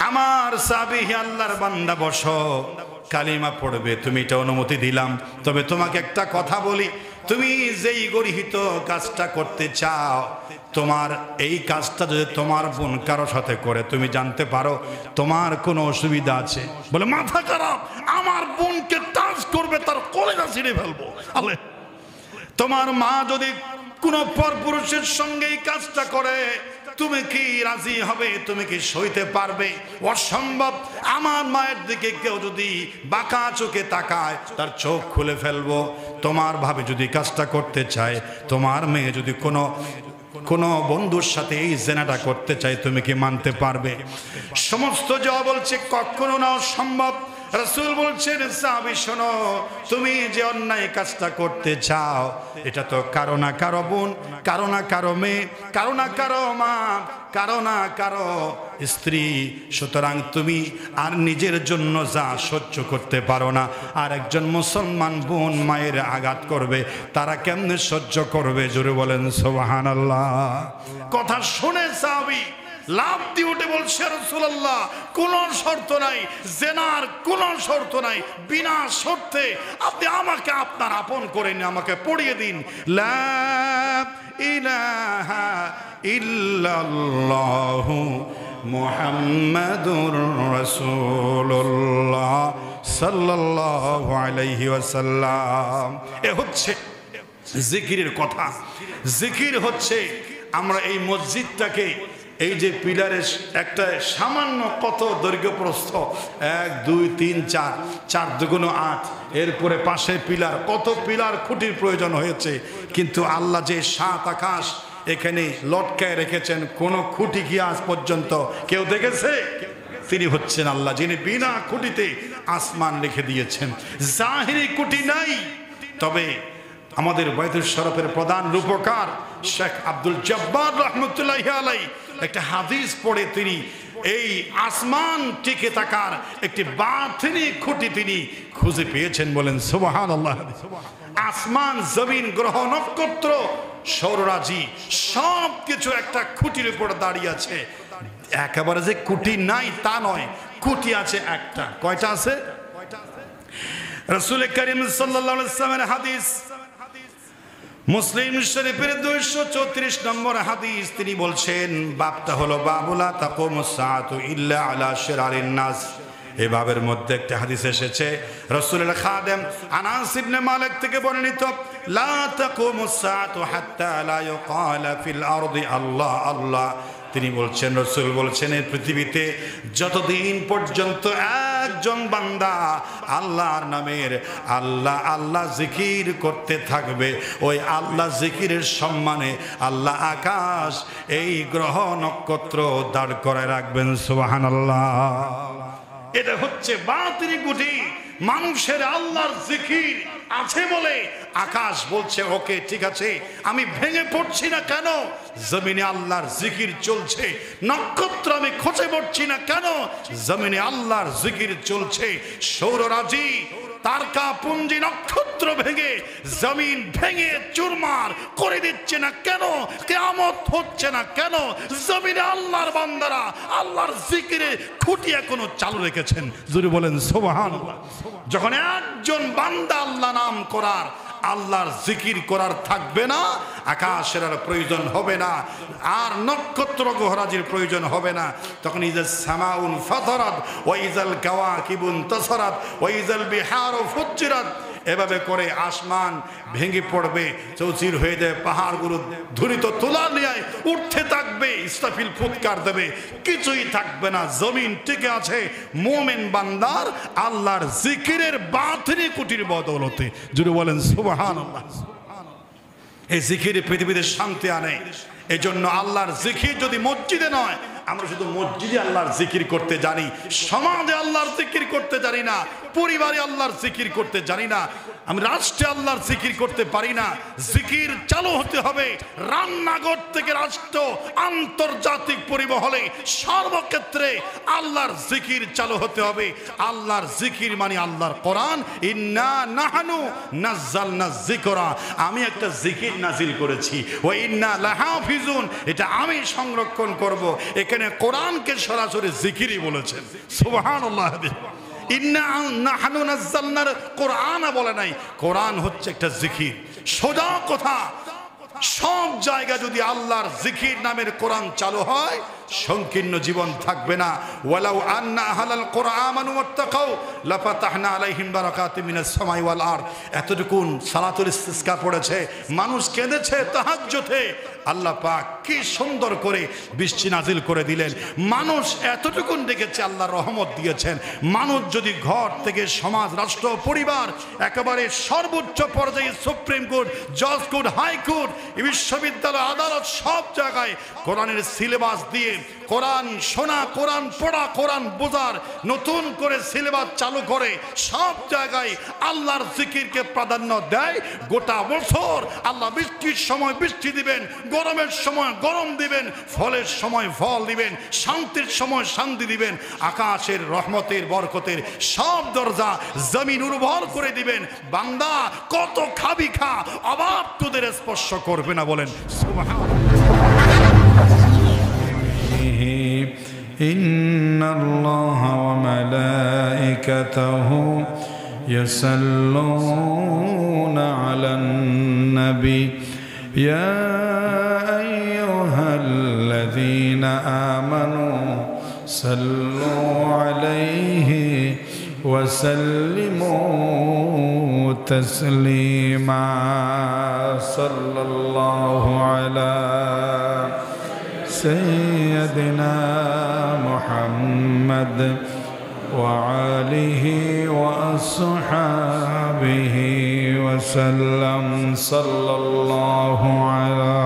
আমার সাহাবী, হে আল্লাহর বান্দা বসো, কালিমা পড়বে, তুমি এটা অনুমতি দিলাম। তবে তোমাকে একটা কথা বলি, তুমি যেই গর্হিত কাজটা করতে চাও, তোমার এই কাজটা যদি তোমার বোন কারো সাথে করে, তুমি জানতে পারো তোমার কোনো অসুবিধা আছে? বলে মাথা খারাপ, আমার বোনকে টাচ করবে, তার কলেজা ছিঁড়ে ফেলবো। আলে, তোমার মা যদি কোনো পরপুরুষের সঙ্গে এই কাজটা করে, তুমি কি রাজি হবে? তুমি কি সইতে পারবে? অসম্ভব। আমার মায়ের দিকে কেউ যদি বাঁকা চোখে তাকায়, তার চোখ খুলে ফেলবো। তোমার ভাবে যদি কাজটা করতে চায়, তোমার মেয়ে যদি কোনো বন্ধুর সাথে এই জেনাটা করতে চায়, তুমি কি মানতে পারবে? সমস্ত জবাব বলছে কখনো না, সম্ভব। রাসূল বলছেন, সাহাবী শোনো, তুমি যে অন্যায় কাজটা করতে চাও, এটা তো কারো না কারো বোন, কারো না কারো মেয়ে, কারো না কারো মা, কারো না কারো স্ত্রী। সুতরাং তুমি আর নিজের জন্য যা সহ্য করতে পারো না, আর একজন মুসলমান বোন মায়ের আঘাত করবে, তারা কেমনে সহ্য করবে? জোরে বলেন সুবহানাল্লাহ। কথা শুনে সাহাবী লাভ দিয়ে উঠে বলছে, রাসূলুল্লাহ, কোনো শর্ত নাই, জেনার কোনো শর্ত নাই, বিনা শর্তে আপনি আমাকে আপনার আপন করে নিয়ে আমাকে পড়িয়ে দিন, লা ইলাহা ইল্লাল্লাহু মুহাম্মাদুর রাসূলুল্লাহ সাল্লাল্লাহু আলাইহি ওয়াসাল্লাম। এ হচ্ছে জিকিরের কথা। জিকির হচ্ছে, আমরা এই মসজিদটাকে, এই যে পিলারের একটা সামান্য কত দৈর্ঘ্য প্রস্থ, 1 2 3 4, 4 দুগুণ 8, এরপরে পাশে পিলার, কত পিলার খুঁটির প্রয়োজন হয়েছে। কিন্তু আল্লাহ যে 7 আকাশ এখানে লটকায় রেখেছেন, কোন খুঁটি কি আজ পর্যন্ত কেউ দেখেছে? তিনি হচ্ছেন আল্লাহ, যিনি বিনা খুঁটিতে আসমান রেখে দিয়েছেন। জাহিরি খুঁটি নাই। তবে আমাদের বাইতুল শরফের প্রধান রূপকার শেখ আব্দুল জব্বার রহমতুল্লাহি আলাইহি একটা হাদিস পড়ে তিনি এই আসমান টিকে থাকার একটি বাতিনি খুঁটি তিনি খুঁজে পেয়েছেন। বলেন সুবহানাল্লাহ। আসমান, জমিন, গ্রহ, নক্ষত্র, সৌররাজি সব কিছু একটা খুঁটির উপর দাঁড়িয়ে আছে। একেবারে যে খুঁটি নাই তা নয়, খুঁটি আছে একটা। কয়টা আছে? রাসূল করিম সাল্লাল্লাহু আলাইহি ওয়াসাল্লামের হাদিস, মুসলিম শরীফের 234 নম্বর হাদিস, তিনি বলছেন, বাবটা হলো বাবুলা তাকুমুস সাআতু ইল্লা আলা শিরারিন নাস। এই বাবের মধ্যে একটা হাদিস এসেছে, রাসূলের খাদেম আনাস ইবনে মালিক থেকে বর্ণিত, লা তাকুমুস সাআতু হাত্তা লা ইউকালা ফিল আরদি আল্লাহ আল্লাহ। তিনি বলছেন, রাসূল বলছেন, এই পৃথিবীতে যতদিন পর্যন্ত একজন বান্দা আল্লাহর নামের আল্লাহ আল্লাহ জিকির করতে থাকবে, ওই আল্লাহ জিকিরের সম্মানে আল্লাহ আকাশ, এই গ্রহ, নক্ষত্র দাঁড় করায় রাখবেন। সুবহানাল্লাহ। এটা হচ্ছে বাতিনি গুটি। মানুষের আল্লাহর জিকির আছে বলে আকাশ বলছে, ওকে ঠিক আছে, আমি ভেঙে পড়ছি না কেন? জমিনে আল্লাহর জিকির চলছে। নক্ষত্র আমি খসে পড়ছি না কেন? জমিনে আল্লাহর জিকির চলছে। সৌররাজি, তারকা পুঞ্জি, নক্ষত্র ভেঙে জমিন ভেঙে চুরমার করে দিচ্ছে না কেন? কিয়ামত হচ্ছে না কেন? জমিনে আল্লাহর বান্দারা আল্লাহর জিকিরে খুঁটি এখনো চালু রেখেছেন। জোরে বলেন সুবহানাল্লাহ। যখন একজন বান্দা আল্লাহ নাম করার, আল্লাহর জিকির করার থাকবে না, আকাশের আর প্রয়োজন হবে না, আর নক্ষত্র গ্রহরাজির প্রয়োজন হবে না। তখন ইজাস সামাউন ফাতারাত ওয়া ইজাল কাওয়াকিবুন তাসারাত ওয়া ইজাল বিহারু ফুজ্জিরাত, এভাবে করে আসমান ভেঙে পড়বে, চৌচির হয়ে যাবে, পাহাড়গুলো ধুরিত তোলা নিয়ে উঠতে থাকবে, ইসরাফিল ফুৎকার দেবে, কিছুই থাকবে না। জমিন টিকে আছে মুমিন বান্দার আল্লাহর জিকিরের বাতিনি কুটির বদৌলতে। জুড়ে বলেন সুবহানাল্লাহ। এই জিকিরে পৃথিবীতে শান্তি আনে। এই জন্য আল্লাহর জিকির যদি মসজিদে নয়, আমরা শুধু মসজিদে আল্লাহর জিকির করতে জানি, সমাজে আল্লাহর জিকির করতে জানি না, পরিবারে আল্লাহর জিকির করতে জানি না, আমি রাষ্ট্রে আল্লাহর জিকির করতে পারি না। জিকির চালু হতে হবে রান্নাঘর থেকে রাষ্ট্র আন্তর্জাতিক পরিমহলে সর্বক্ষেত্রে আল্লাহর জিকির চালু হতে হবে। আল্লাহর জিকির মানে আল্লাহর কোরআন, ইন্না নাহনু নাযালনা যিকরা, আমি একটা জিকির নাজিল করেছি, ওয়া ইন্না লাহাফিজুন, এটা আমি সংরক্ষণ করব। এখানে কোরআনকে সরাসরি জিকিরই বলেছেন, সুবহানাল্লাহ। ইন্না নাহনু নাযালনার কোরআন বলে নাই, কোরআন হচ্ছে একটা জিকির। সোজা কথা, সব জায়গা যদি আল্লাহর জিকির নামের কোরআন চালু হয় সংকীর্ণ জীবন থাকবে না। ওয়ালাউ আন্না আহলাল কোরআন আমানু ওয়াত্তাকাউ লাফাতাহনা আলাইহিম বারাকাতিম মিনাস সামাই ওয়াল আরদ। এতটুকুন সালাতুল ইস্তিসকা পড়েছে, মানুষ কেঁদেছে তাহাজ্জুদে, আল্লাহ পাক কি সুন্দর করে বৃষ্টি নাজিল করে দিলেন। মানুষ এতটুকুন দেখেছে, আল্লাহ রহমত দিয়েছেন। মানুষ যদি ঘর থেকে সমাজ, রাষ্ট্র, পরিবার, একেবারে সর্বোচ্চ পর্যায়ে সুপ্রিম কোর্ট, জজ কোর্ট, হাইকোর্ট, বিশ্ববিদ্যালয়, আদালত, সব জায়গায় কোরআনের সিলেবাস দিয়ে কোরআন শোনা, কোরআন পড়া, কোরআন বোঝার নতুন করে সিলেবাস চালু করে সব জায়গায় আল্লাহর জিকিরকে প্রাধান্য দেয়, গোটা বছর আল্লাহ বৃষ্টির সময় বৃষ্টি দিবেন, গরমের সময় গরম দিবেন, ফলের সময় ফল দিবেন, শান্তির সময় শান্তি দিবেন, আকাশের রহমতের বরকতের সব দরজা জমিন উর্বর করে দিবেন। বান্দা কত খাবি খা, অভাব তোদের স্পর্শ করবে না, বলেন সুবহানাল্লাহ। ইন্নাল্লাহা ওয়া মালাইকাতাহু ইয়াসাল্লুনা আলান নবী ইয়া আইয়ুহাল্লাযীনা আমানু সাল্লু আলাইহি ওয়া সাল্লিমু তাসলিমা। সাল্লাল্লাহু আলা سيدنا محمد وآله وأصحابه وسلم. صلى الله على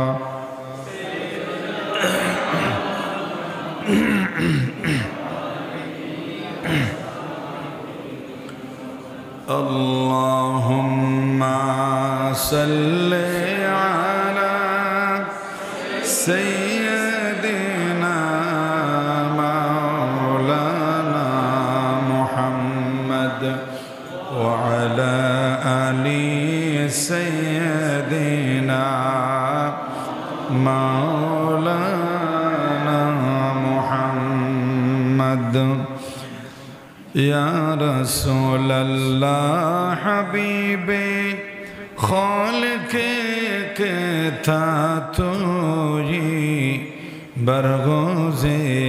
اللهم صل على سيدنا مولانا محمد وعلى آل سيدنا مولانا محمد. يا رسول الله حبيبي خالق के था तुझी बरगुज़ीदा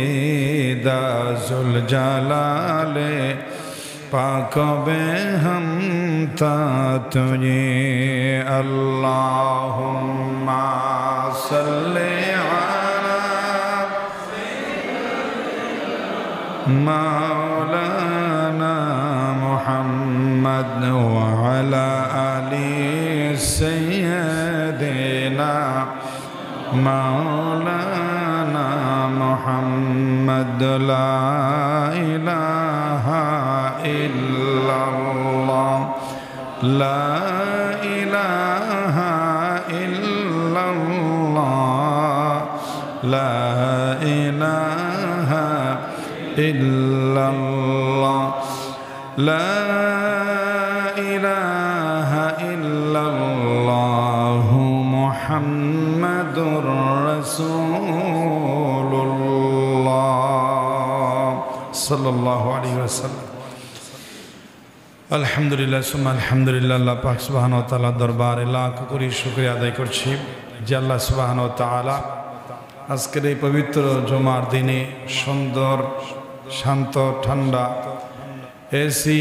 ज़ुल जलाले पाक बे हम था तुझे. अल्लाहुम्मा सल्ले अला मौलाना मुहम्मद व अला आलि सय्यदना मौलाना मुहम्मद. ला इलाहा इल्लल्लाह ला इलाहा इल्लल्लाह ला इलाहा इल्लल्लाह ला इलाहा इल्लल्लाह मुहम्मदुर रसूलुल्लाह सल्लल्लाहु अलैहि वसल्लम. আলহামদুলিল্লাহ সুম্মা আলহামদুলিল্লাহ। আল্লাহ পাক সুবহানাহু ওয়া তাআলার দরবারে লাখ কোটি শুকরিয়া আদায় করছি যে আল্লাহ সুবহানাহু ওয়া তাআলা আজকের এই পবিত্র জুমার দিনে সুন্দর শান্ত ঠান্ডা এসি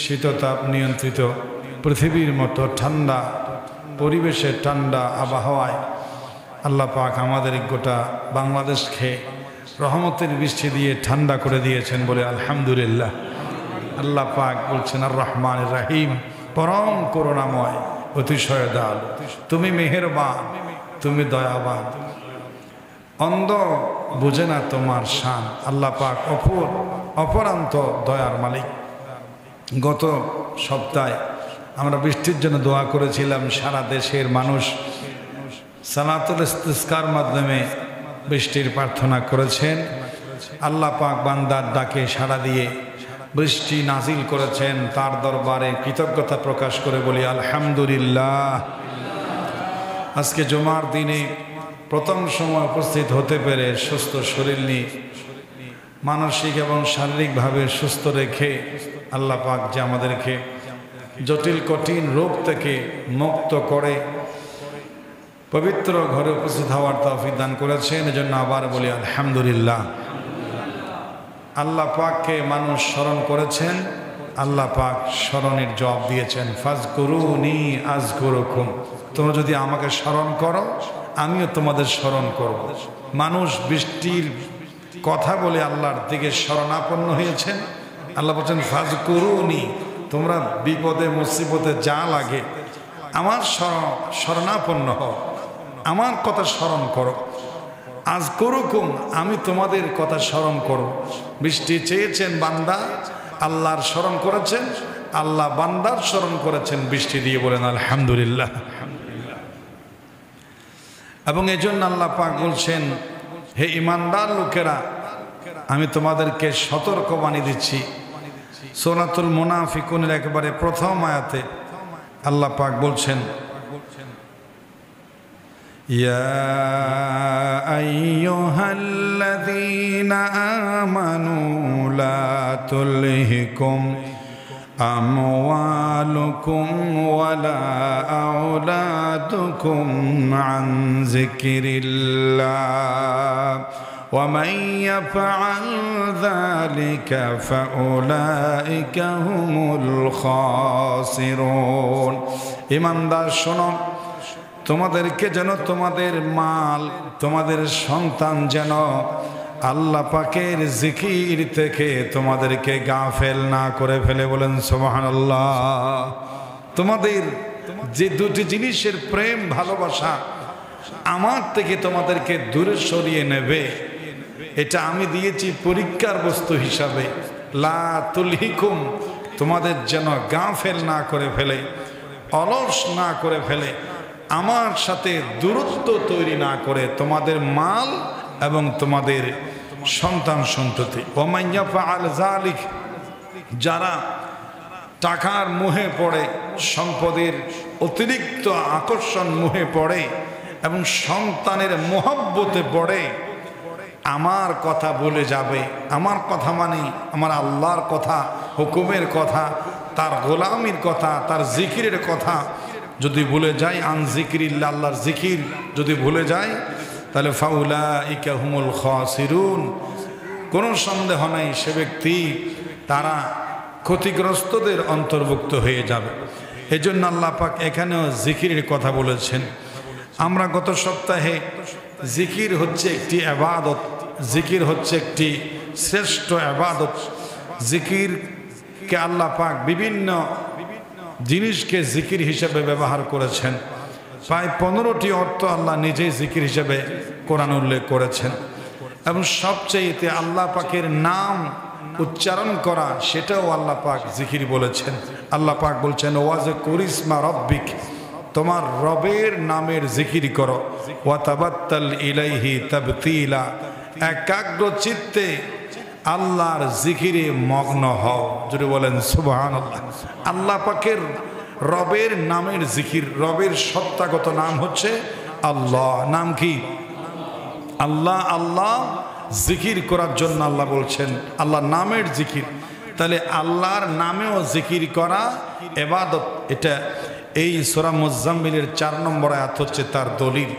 শীততাপ নিয়ন্ত্রিত পৃথিবীর মতো ঠান্ডা পরিবেশে ঠান্ডা আবহাওয়ায় আল্লাহ পাক আমাদের গোটা বাংলাদেশকে রহমতের বৃষ্টি দিয়ে ঠান্ডা করে দিয়েছেন বলে আলহামদুলিল্লাহ। আল্লাহ পাক বলছেন আর রহমান রাহিম, পরম করুণাময়, অতিশয় দয়ালু, তুমি মেহেরবান, তুমি দয়াবান, অন্ধ বুঝে না তোমার শান। আল্লাহ পাক অপরান্ত দয়ার মালিক। গত সপ্তাহে আমরা বৃষ্টির জন্য দোয়া করেছিলাম। সারা দেশের মানুষ সালাতুল ইস্তিসকার মাধ্যমে বৃষ্টির প্রার্থনা করেছেন। আল্লাহ পাক বান্দার ডাকে সাড়া দিয়ে বৃষ্টি নাজিল করেছেন। তার দরবারে কৃতজ্ঞতা প্রকাশ করে বলি আলহামদুলিল্লাহ। আজকে জুমার দিনে প্রথম সময় উপস্থিত হতে পেরে সুস্থ শরীর নিয়ে মানসিক এবং শারীরিকভাবে সুস্থ রেখে আল্লাহ পাক যে আমাদেরকে জটিল কঠিন রোগ থেকে মুক্ত করে পবিত্র ঘরে উপস্থিত হওয়ার তৌফিক দান করেছেন, এজন্য আবার বলি আলহামদুলিল্লাহ। আল্লাহ পাককে মানুষ স্মরণ করেছেন, আল্লাহ পাক স্মরণের জবাব দিয়েছেন, ফাজকুরুনি আযকুরুকুম। তোমরা যদি আমাকে স্মরণ করো আমিও তোমাদের স্মরণ করব। মানুষ বৃষ্টির কথা বলে আল্লাহর দিকে শরণাপন্ন হয়েছেন। আল্লাহ বলছেন ফাজকুরুনি, তোমরা বিপদে মুসিবতে যা লাগে আমার শরণাপন্ন হও, আমার কথা স্মরণ করো। আযকুরুকুম, আমি তোমাদের কথা স্মরণ করো। বৃষ্টি চেয়েছেন বান্দা, আল্লাহর স্মরণ করেছেন, আল্লাহ বান্দার স্মরণ করেছেন বৃষ্টি দিয়ে, বলেন আলহামদুলিল্লাহ। এবং এজন্য আল্লাহ পাক বলছেন, হে ঈমানদার লোকেরা, আমি তোমাদেরকে সতর্ক বাণী দিচ্ছি। সূরাতুল মুনাফিকুনের একেবারে প্রথম আয়াতে আল্লাহ পাক বলছেন, ইয়া আইয়ুহাল্লাযীনা আমানু লা তুলহিকুম আমওয়ালুকুম ওয়ালা আওলাদুকুম আন যিকরিল্লাহ ওয়া মান ইয়াফআল যালিকা ফাউলাইকা হুমুল খাসিরুন। ঈমানদার শোনো, তোমাদেরকে যেন তোমাদের মাল, তোমাদের সন্তান যেন আল্লাহ পাকের জিকির থেকে তোমাদেরকে গাফেল না করে ফেলে, বলেন সুবহানাল্লাহ। তোমাদের যে দুটি জিনিসের প্রেম ভালোবাসা আমার থেকে তোমাদেরকে দূরে সরিয়ে নেবে, এটা আমি দিয়েছি পরীক্ষার বস্তু হিসাবে। লা তুলহিকুম, তোমাদের যেন গাফেল না করে ফেলে, অলস না করে ফেলে, আমার সাথে দূরত্ব তৈরি না করে তোমাদের মাল এবং তোমাদের সন্তান সন্ততি। ওয়া ইয়াফআল যালিক, যারা টাকার মোহে পড়ে, সম্পদের অতিরিক্ত আকর্ষণ মোহে পড়ে এবং সন্তানের মোহব্বতে পড়ে, আমার কথা বলে যাবে, আমার কথা মানে আমার আল্লাহর কথা, হুকুমের কথা, তার গোলামির কথা, তার জিকিরের কথা যদি ভুলে যায়, আন যিকরিল্লাহ, আল্লাহর জিকির যদি ভুলে যায়, তাহলে ফাউলাইকা হুমুল খাসিরুন, কোনো সন্দেহ নাই সে ব্যক্তি তারা ক্ষতিগ্রস্তদের অন্তর্ভুক্ত হয়ে যাবে। এজন্য আল্লাহ পাক এখানেও জিকিরের কথা বলেছেন। আমরা গত সপ্তাহে জিকির হচ্ছে একটি ইবাদত, জিকির হচ্ছে একটি শ্রেষ্ঠ ইবাদত। জিকিরকে আল্লাহ পাক বিভিন্ন জিনিসকে জিকির হিসেবে ব্যবহার করেছেন। প্রায় 15টি অর্থ আল্লাহ নিজেই জিকির হিসেবে কোরআন উল্লেখ করেছেন। এবং সবচেয়েতে আল্লাহ পাকের নাম উচ্চারণ করা, সেটাও আল্লাহ পাক জিকির বলেছেন। আল্লাহ পাক বলছেন, ওয়াজকুর ইসমা রব্বিক, তোমার রবের নামের জিকির করো, ওয়া তাবাত্তাল ইলাইহি তাবতিলা, একাগ্র চিত্তে আল্লাহর জিকিরে মগ্ন হও। যদি বলেন সুবহানাল্লাহ। আল্লাহ পাকের রবের নামের জিকির, রবের সত্তাগত নাম হচ্ছে আল্লাহ। নাম কি? আল্লাহ। আল্লাহ জিকির করার জন্য আল্লাহ বলছেন আল্লাহ নামের জিকির। তাহলে আল্লাহর নামেও জিকির করা ইবাদত। এটা এই সূরা মুজাম্মিলের 4 নম্বর আয়াত হচ্ছে তার দলিল।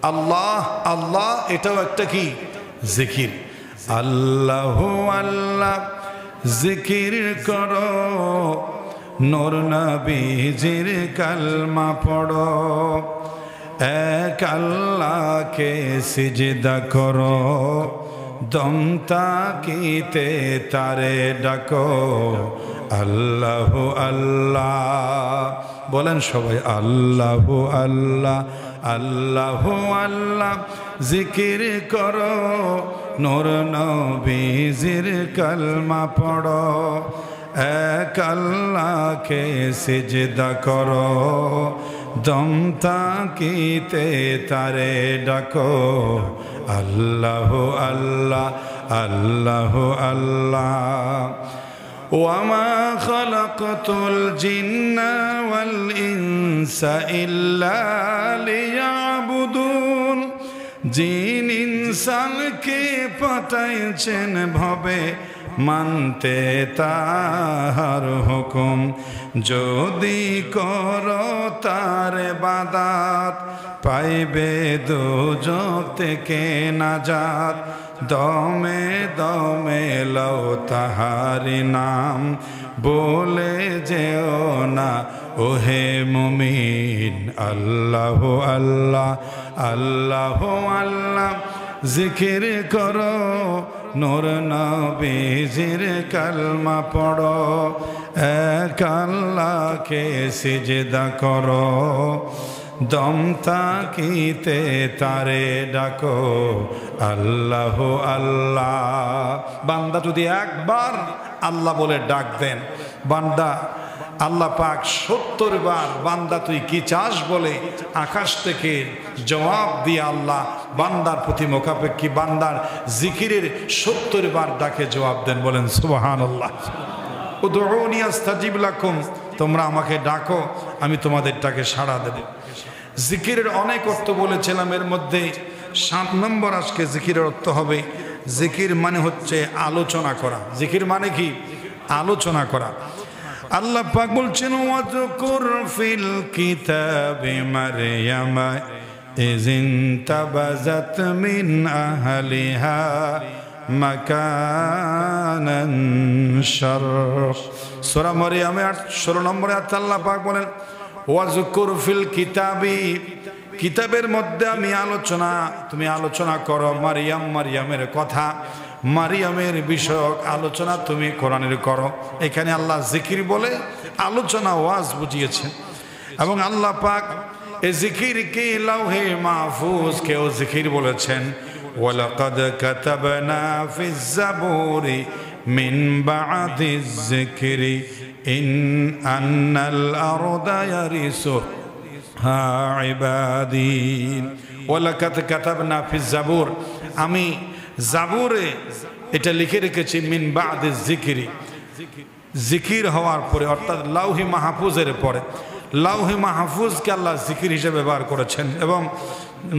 আল্লাহ আল্লাহ এটাও একটা কি? জিকির। আল্লাহু আল্লাহ জিকির করো, নূর নবীজির কালমা পড়ো, এক আল্লাহকে সিজদা করো, দম তাকিতে তারে ডাকো, আল্লাহু আল্লাহ। বলেন সবাই আল্লাহু আল্লাহ, আল্লাহু আল্লাহ জিকির করো, নূর নবীজির কালমা পড়ো, এক আল্লাহকে সিজদা করো, দম থাকিতে তারে ডাকো, আল্লাহ আল্লাহ আল্লাহ আল্লাহ। ওয়ামা খালাকতুল জিন্না ওয়াল ইনসা ইল্লা লিয়াবুদুন, জিন ইনসানকে পাঠাইছেন ভবে মানতে তাহার হুকুম, যদি করো তার ইবাদত পাইবে দোজখ থেকে নাজাত, দমে দমে লও তাহারি নাম, বলে যেও না ওহে মুমিন, আল্লাহ আল্লাহ আল্লাহ আল্লাহ। জিকির করো, নূর নবীজির কালমা পড়ো, এক আল্লাহকে সিজদা করো, দম থাকিতে তারে ডাকো, আল্লাহ আল্লাহ। বান্দা যদি একবার আল্লাহ বলে ডাক দেন, বান্দা আল্লাহ পাক 70 বার বান্দা তুই কি চাস বলে আকাশ থেকে জবাব দিয়ে আল্লাহ বান্দার প্রতি মুখাপেক্ষী বান্দার জিকিরের 70 বার ডাকে জবাব দেন। বলেন সুবহানাল্লাহ। উদউনি আস্তাজিব লাকুম, তোমরা আমাকে ডাকো আমি তোমাদেরটাকে সাড়া দেব। জিকিরের অনেক অর্থ বলেছিলাম, এর মধ্যে 7 নম্বর আজকে জিকিরের অর্থ হবে, জিকির মানে হচ্ছে আলোচনা করা। জিকির মানে কি? আলোচনা করা। আল্লাহ পাক বলছেন ওয়াযকুর ফিল কিতাবি মারইয়াম ইযিন তাবাযাত মিন আহলিহা মাকানান শারফ। সূরা মারইয়ামে 16 নম্বরে আল্লাহ পাক বলেন ওয়াযকুর ফিল কিতাবি, কিতাবের মধ্যে আমি আলোচনা, তুমি আলোচনা করো মারইয়াম, মারইয়ামের কথা, মারিয়ামের বিষয়ক আলোচনা তুমি কোরআনের করো। এখানে আল্লাহ জিকির বলে আলোচনা ওয়াজ বুঝিয়েছেন। এবং আল্লাহ পাক এই জিকিরকে লাউহে মাহফুজ কেও জিকির বলেছেন। ওয়ালাকাদ কাতাবনা ফিজ জাবুরি মিন বাদিজ যিকরি ইন আন্নাল আরদা ইয়ারিসুহা ইবাদি। ওয়ালাকাদ কাতাবনা ফিজ জাবুর, আমি জাবুরে এটা লিখে রেখেছি মিন বাদিজ যিকরি, জিকির হওয়ার পরে, অর্থাৎ লাউহি মাহফুজের পরে। লাউহি মাহফুজকে আল্লাহ জিকির হিসেবে ব্যবহার করেছেন। এবং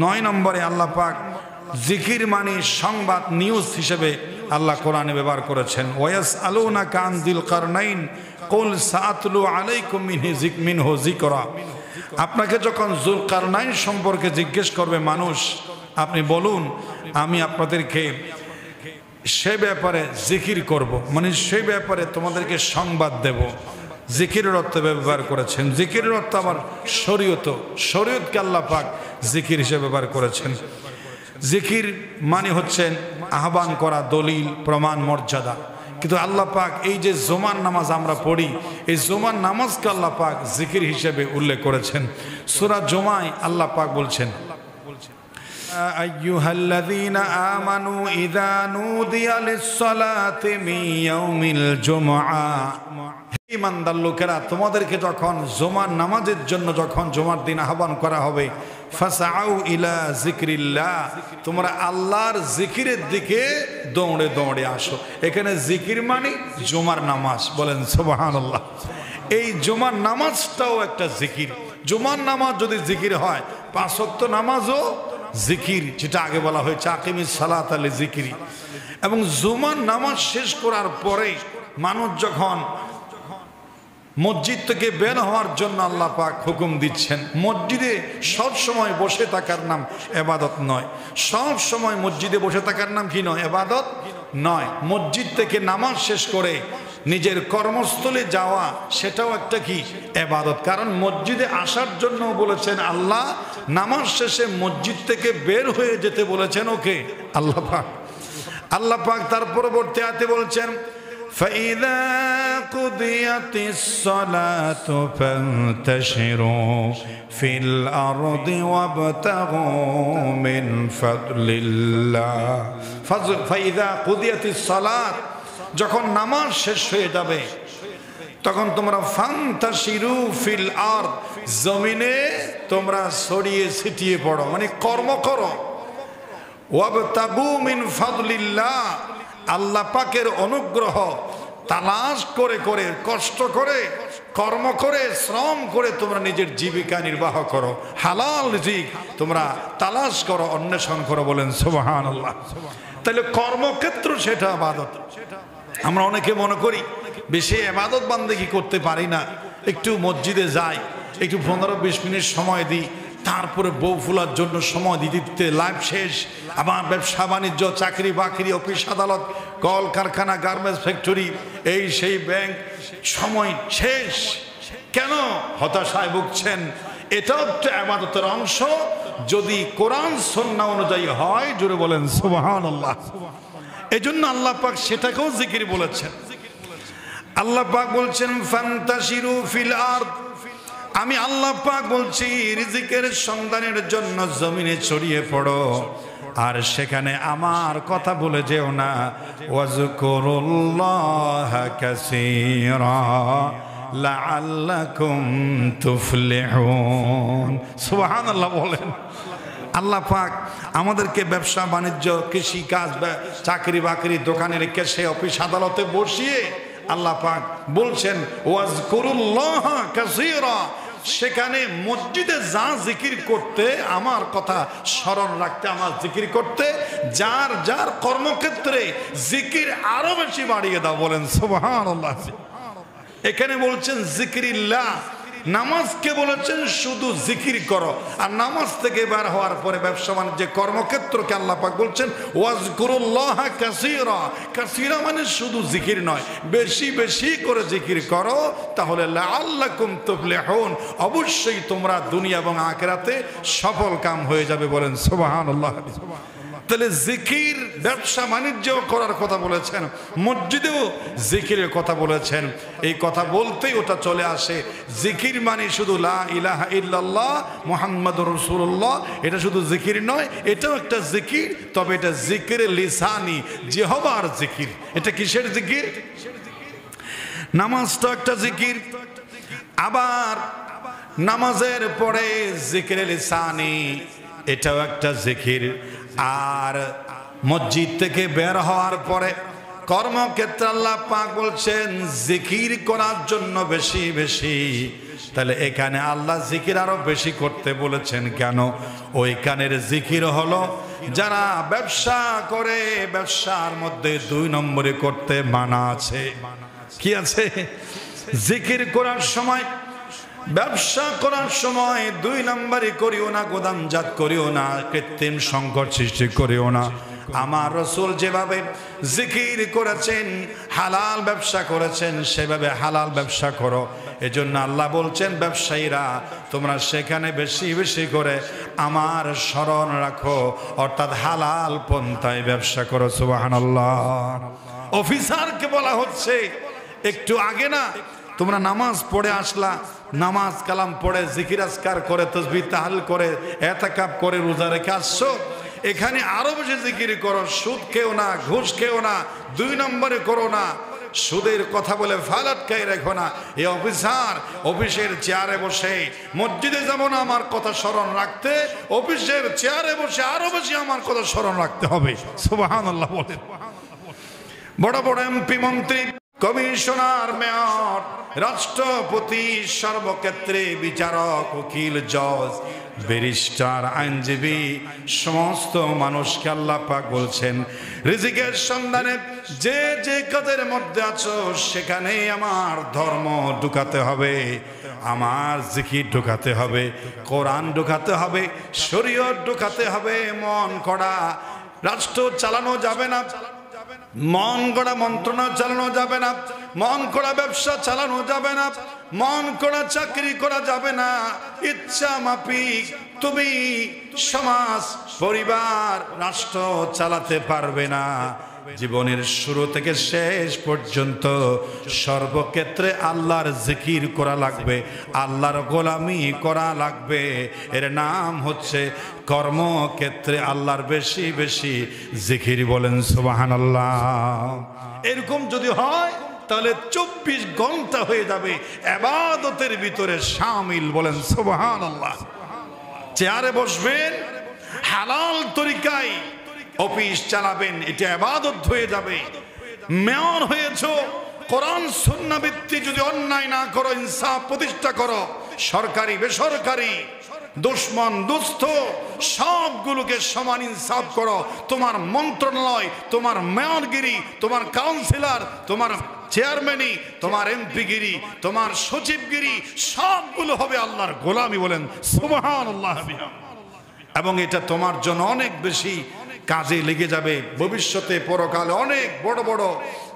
9 নম্বরে আল্লাহ পাক জিকির মানে সংবাদ, নিউজ হিসেবে আল্লাহ কোরআনে ব্যবহার করেছেন। ওয়াসআলুনাকা আন যিল কারনাইন কুল সাআতলু আলাইকুম মিনহু যিকরা। আপনাকে যখন যুলকারনাইন সম্পর্কে জিজ্ঞেস করবে মানুষ, আপনি বলুন আমি আপনাদেরকে সে ব্যাপারে জিকির করব, মানে সেই ব্যাপারে তোমাদেরকে সংবাদ দেব। জিকিরের অর্থ ব্যবহার করেছেন। জিকিরের অর্থ আবার শরীয়ত, শরীয়তকে আল্লাহ পাক জিকির হিসেবে ব্যবহার করেছেন। জিকির মানে হচ্ছেন আহ্বান করা, দলিল, প্রমাণ, মর্যাদা। কিন্তু আল্লাহ পাক এই যে জুমার নামাজ আমরা পড়ি, এই জুমার নামাজকে আল্লাহ পাক জিকির হিসেবে উল্লেখ করেছেন। সূরা জুমায় আল্লাহ পাক বলছেন আইয়ুহাল্লাযীনা আমানু ইযা নুদিয়া লিস-সালাতি মিন ইয়াউমিল জুমআ। ঈমানদার লোকেরা, তোমাদেরকে যখন জুমার নামাজের জন্য যখন জুমার দিন আহ্বান করা হবে, ফাসআউ ইলা যিকরিল্লাহ, তোমরা আল্লাহর জিকিরের দিকে দৌড়ে দৌড়ে আসো। এখানে জিকির মানে জুমার নামাজ। বলেন সুবহানাল্লাহ। এই জুমার নামাজটাও একটা জিকির। জুমার নামাজ যদি জিকির হয়, 5 ওয়াক্ত নামাজও জিকির, যেটা আগে বলা হয়েছে আকিমিস সালাতা লিযিকরি। এবং জুমার নামাজ শেষ করার পরে মানুষ যখন মসজিদ থেকে বের হওয়ার জন্য আল্লাহ পাক হুকুম দিচ্ছেন। মসজিদে সব সময় বসে থাকার নাম ইবাদত নয়। সব সময় মসজিদে বসে থাকার নাম কি নয়? ইবাদত নয়। মসজিদ থেকে নামাজ শেষ করে নিজের কর্মস্থলে যাওয়া, সেটাও একটা কি? ইবাদত। কারণ মসজিদে আসার জন্য বলেছেন আল্লাহ, নামাজ শেষে মসজিদ থেকে বের হয়ে যেতে বলেছেন ওকে? আল্লাহ পাক। আল্লাহ পাক তার পরবর্তী আয়াতে বলছেন فَإِذَا قُضِيَتِ الصَّلَاةُ فَانتَشِرُوا فِي الْأَرْضِ وَابْتَغُوا مِنْ فَضْلِ اللَّهِ فَإِذَا قُضِيَتِ الصَّلَاةُ যখন নামাজ শেষ হয়ে যাবে তখন তোমরা ফান্তাশিরু ফিল আরদ, জমিনে তোমরা ছড়িয়ে ছিটিয়ে পড়ো, মানে কর্ম করো। ওয়াবতাগু মিন ফাদলিল্লাহ, আল্লাহ পাকের অনুগ্রহ তালাশ করে করে, কষ্ট করে, কর্ম করে, শ্রম করে তোমরা নিজের জীবিকা নির্বাহ করো। হালাল রিজিক তোমরা তালাশ করো, অন্বেষণ করো। বলেন সুবহানাল্লাহ। তাহলে কর্মক্ষেত্র সেটা ইবাদত। আমরা অনেকে মনে করি বেশি ইবাদত বান্দেগি করতে পারি না, একটু মসজিদে যাই, একটু 15-20 মিনিট সময় দিই, তারপরে বউ ফুলার জন্য সময় দিতে দিতে লাইফ শেষ। আমার ব্যবসা বাণিজ্য, চাকরি বাকরি, অফিস আদালত, কল কারখানা, গার্মেন্টস ফ্যাক্টরি, এই সেই ব্যাংক, সময় শেষ। কেন হতাশায় ভুগছেন? এটাও একটা ইবাদতের অংশ, যদি কোরআন সুন্নাহ অনুযায়ী হয়। জোরে বলেন সুবহানাল্লাহ। এজন্য আল্লাহ পাক সেটাকেও জিকির বলেছেন। আল্লাহ পাক বলছেন ফান্তাশিরু ফিল আরদ, আমি আল্লাহ পাক বলছি রিজিকের সন্ধানের জন্য জমিনে ছড়িয়ে পড়ো, আর সেখানে আমার কথা বলে যেও না। ওয়াজকুরুল্লাহা কাসীরা লাআল্লাকুম তুফলিহুন। সুবহানাল্লাহ বলেন। আল্লাহ পাক আমাদেরকে ব্যবসা বাণিজ্য, কৃষি কাজ, চাকরি বাকরি, দোকানে রেখে সে অফিস আদালতে বসিয়ে আল্লাহ পাক বলছেন ওয়াজকুরুল্লাহা কাসীরা, সেখানে মসজিদে যা জিকির করতে, আমার কথা স্মরণ রাখতে, আমার জিকির করতে, যার যার কর্মক্ষেত্রে জিকির আরো বেশি বাড়িয়ে দাও। বলেন সুবহানাল্লাহ। এখানে বলছেন জিকিরিল্লাহ, নামাজকে বলেছেন শুধু জিকির করো। আর নামাজ থেকে বের হওয়ার পরে ব্যবসা বাণিজ্যে, কর্মক্ষেত্রকে আল্লাহ পাক বলছেন ওয়াজকুরুল্লাহা কাসীরা। কাসীরা মানে শুধু জিকির নয়, বেশি বেশি করে জিকির করো, তাহলে লাআল্লাকুম তুফলিহুন, অবশ্যই তোমরা দুনিয়া এবং আখিরাতে সফল কাম হয়ে যাবে। বলেন সুবহানাল্লাহ। তাহলে জিকির ব্যবসা বাণিজ্য করার কথা বলেছেন, মসজিদেও জিকিরের কথা বলেছেন। এই কথা বলতেই ওটা চলে আসে, জিকির মানে শুধু লা ইলাহা ইল্লাল্লাহ মুহাম্মাদুর রাসূলুল্লাহ, এটা শুধু জিকির নয়, এটাও একটা জিকির। তবে এটা জিকিরে লিসানি, জিহবার জিকির। এটা কিসের জিকির? নামাজটা একটা জিকির, আবার নামাজের পরে জিকিরে লিসানি, এটাও একটা জিকির। আর মসজিদ থেকে বের হওয়ার পরে কর্মক্ষেত্রে আল্লাহ পাক বলছেন জিকির করার জন্য বেশি বেশি। তাহলে এখানে আল্লাহ জিকির আরো বেশি করতে বলেছেন কেন? ওইখানের জিকির হলো যারা ব্যবসা করে, ব্যবসার মধ্যে 2 নম্বরে করতে মানা আছে। কি আছে? জিকির করার সময়, ব্যবসা করার সময় 2 নম্বরে করিও না, গোদামজাত করিও না, কৃত্রিম সংকট সৃষ্টি করিও না। আমার রাসূল যেভাবে জিকির করেছেন, হালাল ব্যবসা করেছেন, সেভাবে হালাল ব্যবসা করো। এজন্য আল্লাহ বলছেন ব্যবসায়ীরা তোমরা সেখানে বেশি বেশি করে আমার স্মরণ রাখো, অর্থাৎ হালাল পন্থায় ব্যবসা করো। সুবহানাল্লাহ। অফিসারকে বলা হচ্ছে একটু আগে না তোমরা নামাজ পড়ে আসলা, নামাজ কালাম পড়ে জিকির আজকার করে, তাসবিহ তাহলিল করে, ইতিকাফ করে, রোজা রেখে আসছো, এখানে আরো বেশি জিকির করো। সুদ খেও না, ঘুষ খেও না, 2 নম্বরে করো না, সুদের কথা বলে ফালাটকাই রেখো না। এই অফিসার অফিসের চেয়ারে বসে মসজিদে যাব না আমার কথা স্মরণ রাখতে, অফিসের চেয়ারে বসে আরো বেশি আমার কথা স্মরণ রাখতে হবে। সুবহানাল্লাহ বলেন। বড় বড় এমপি, মন্ত্রী, কমিশনার, মেয়র, রাষ্ট্রপতি, সর্বক্ষেত্রে বিচারক, উকিল, জজ, ব্যারিস্টার, আইনজীবী, সমস্ত মানুষকে আল্লাহ পাক বলছেন রিজিকের সন্ধানে যে যে কাজের মধ্যে আছো সেখানে আমার ধর্ম ঢুকাতে হবে, আমার জিকির ঢুকাতে হবে, কোরআন ঢুকাতে হবে, শরীয়ত ঢুকাতে হবে। মন করা রাষ্ট্র চালানো যাবে না, মন গড়া মন্ত্রণা চালানো যাবে না, মন করা ব্যবসা চালানো যাবে না, মন করা চাকরি করা যাবে না। ইচ্ছা মাফিক তুমি সমাজ, পরিবার, রাষ্ট্র চালাতে পারবে না। জীবনের শুরু থেকে শেষ পর্যন্ত সর্বক্ষেত্রে আল্লাহর জিকির করা লাগবে, আল্লাহর গোলামি করা লাগবে। এর নাম হচ্ছে কর্মক্ষেত্রে আল্লাহর বেশি বেশি জিকির। বলেন সুবহানাল্লাহ। এরকম যদি হয় তাহলে 24 ঘন্টা হয়ে যাবে ইবাদতের ভিতরে শামিল। বলেন সুবহানাল্লাহ। চেয়ারে বসবেন, হালাল তরিকায় অফিস চালাবেন, এটা ইবাদত হয়ে যাবে। মেয়র হয়েছো, কোরআন সুন্নাহ ভিত্তিক যদি অন্যায় না করো, ইনসাফ প্রতিষ্ঠা করো, সরকারি বেসরকারি, দুশ্মন দুস্থ সবগুলোকে সমান ইনসাফ করো। তোমার মন্ত্রণালয়, তোমার মেয়রগিরি, তোমার কাউন্সিলর, তোমার চেয়ারম্যানই, তোমার এমপিগিরি, তোমার সচিবগিরি সবগুলো হবে আল্লাহর গোলামি। বলেন সুবহানাল্লাহ। এবং এটা তোমার জন্য অনেক বেশি কাজে লেগে যাবে। ভবিষ্যতে পরকালে অনেক বড় বড়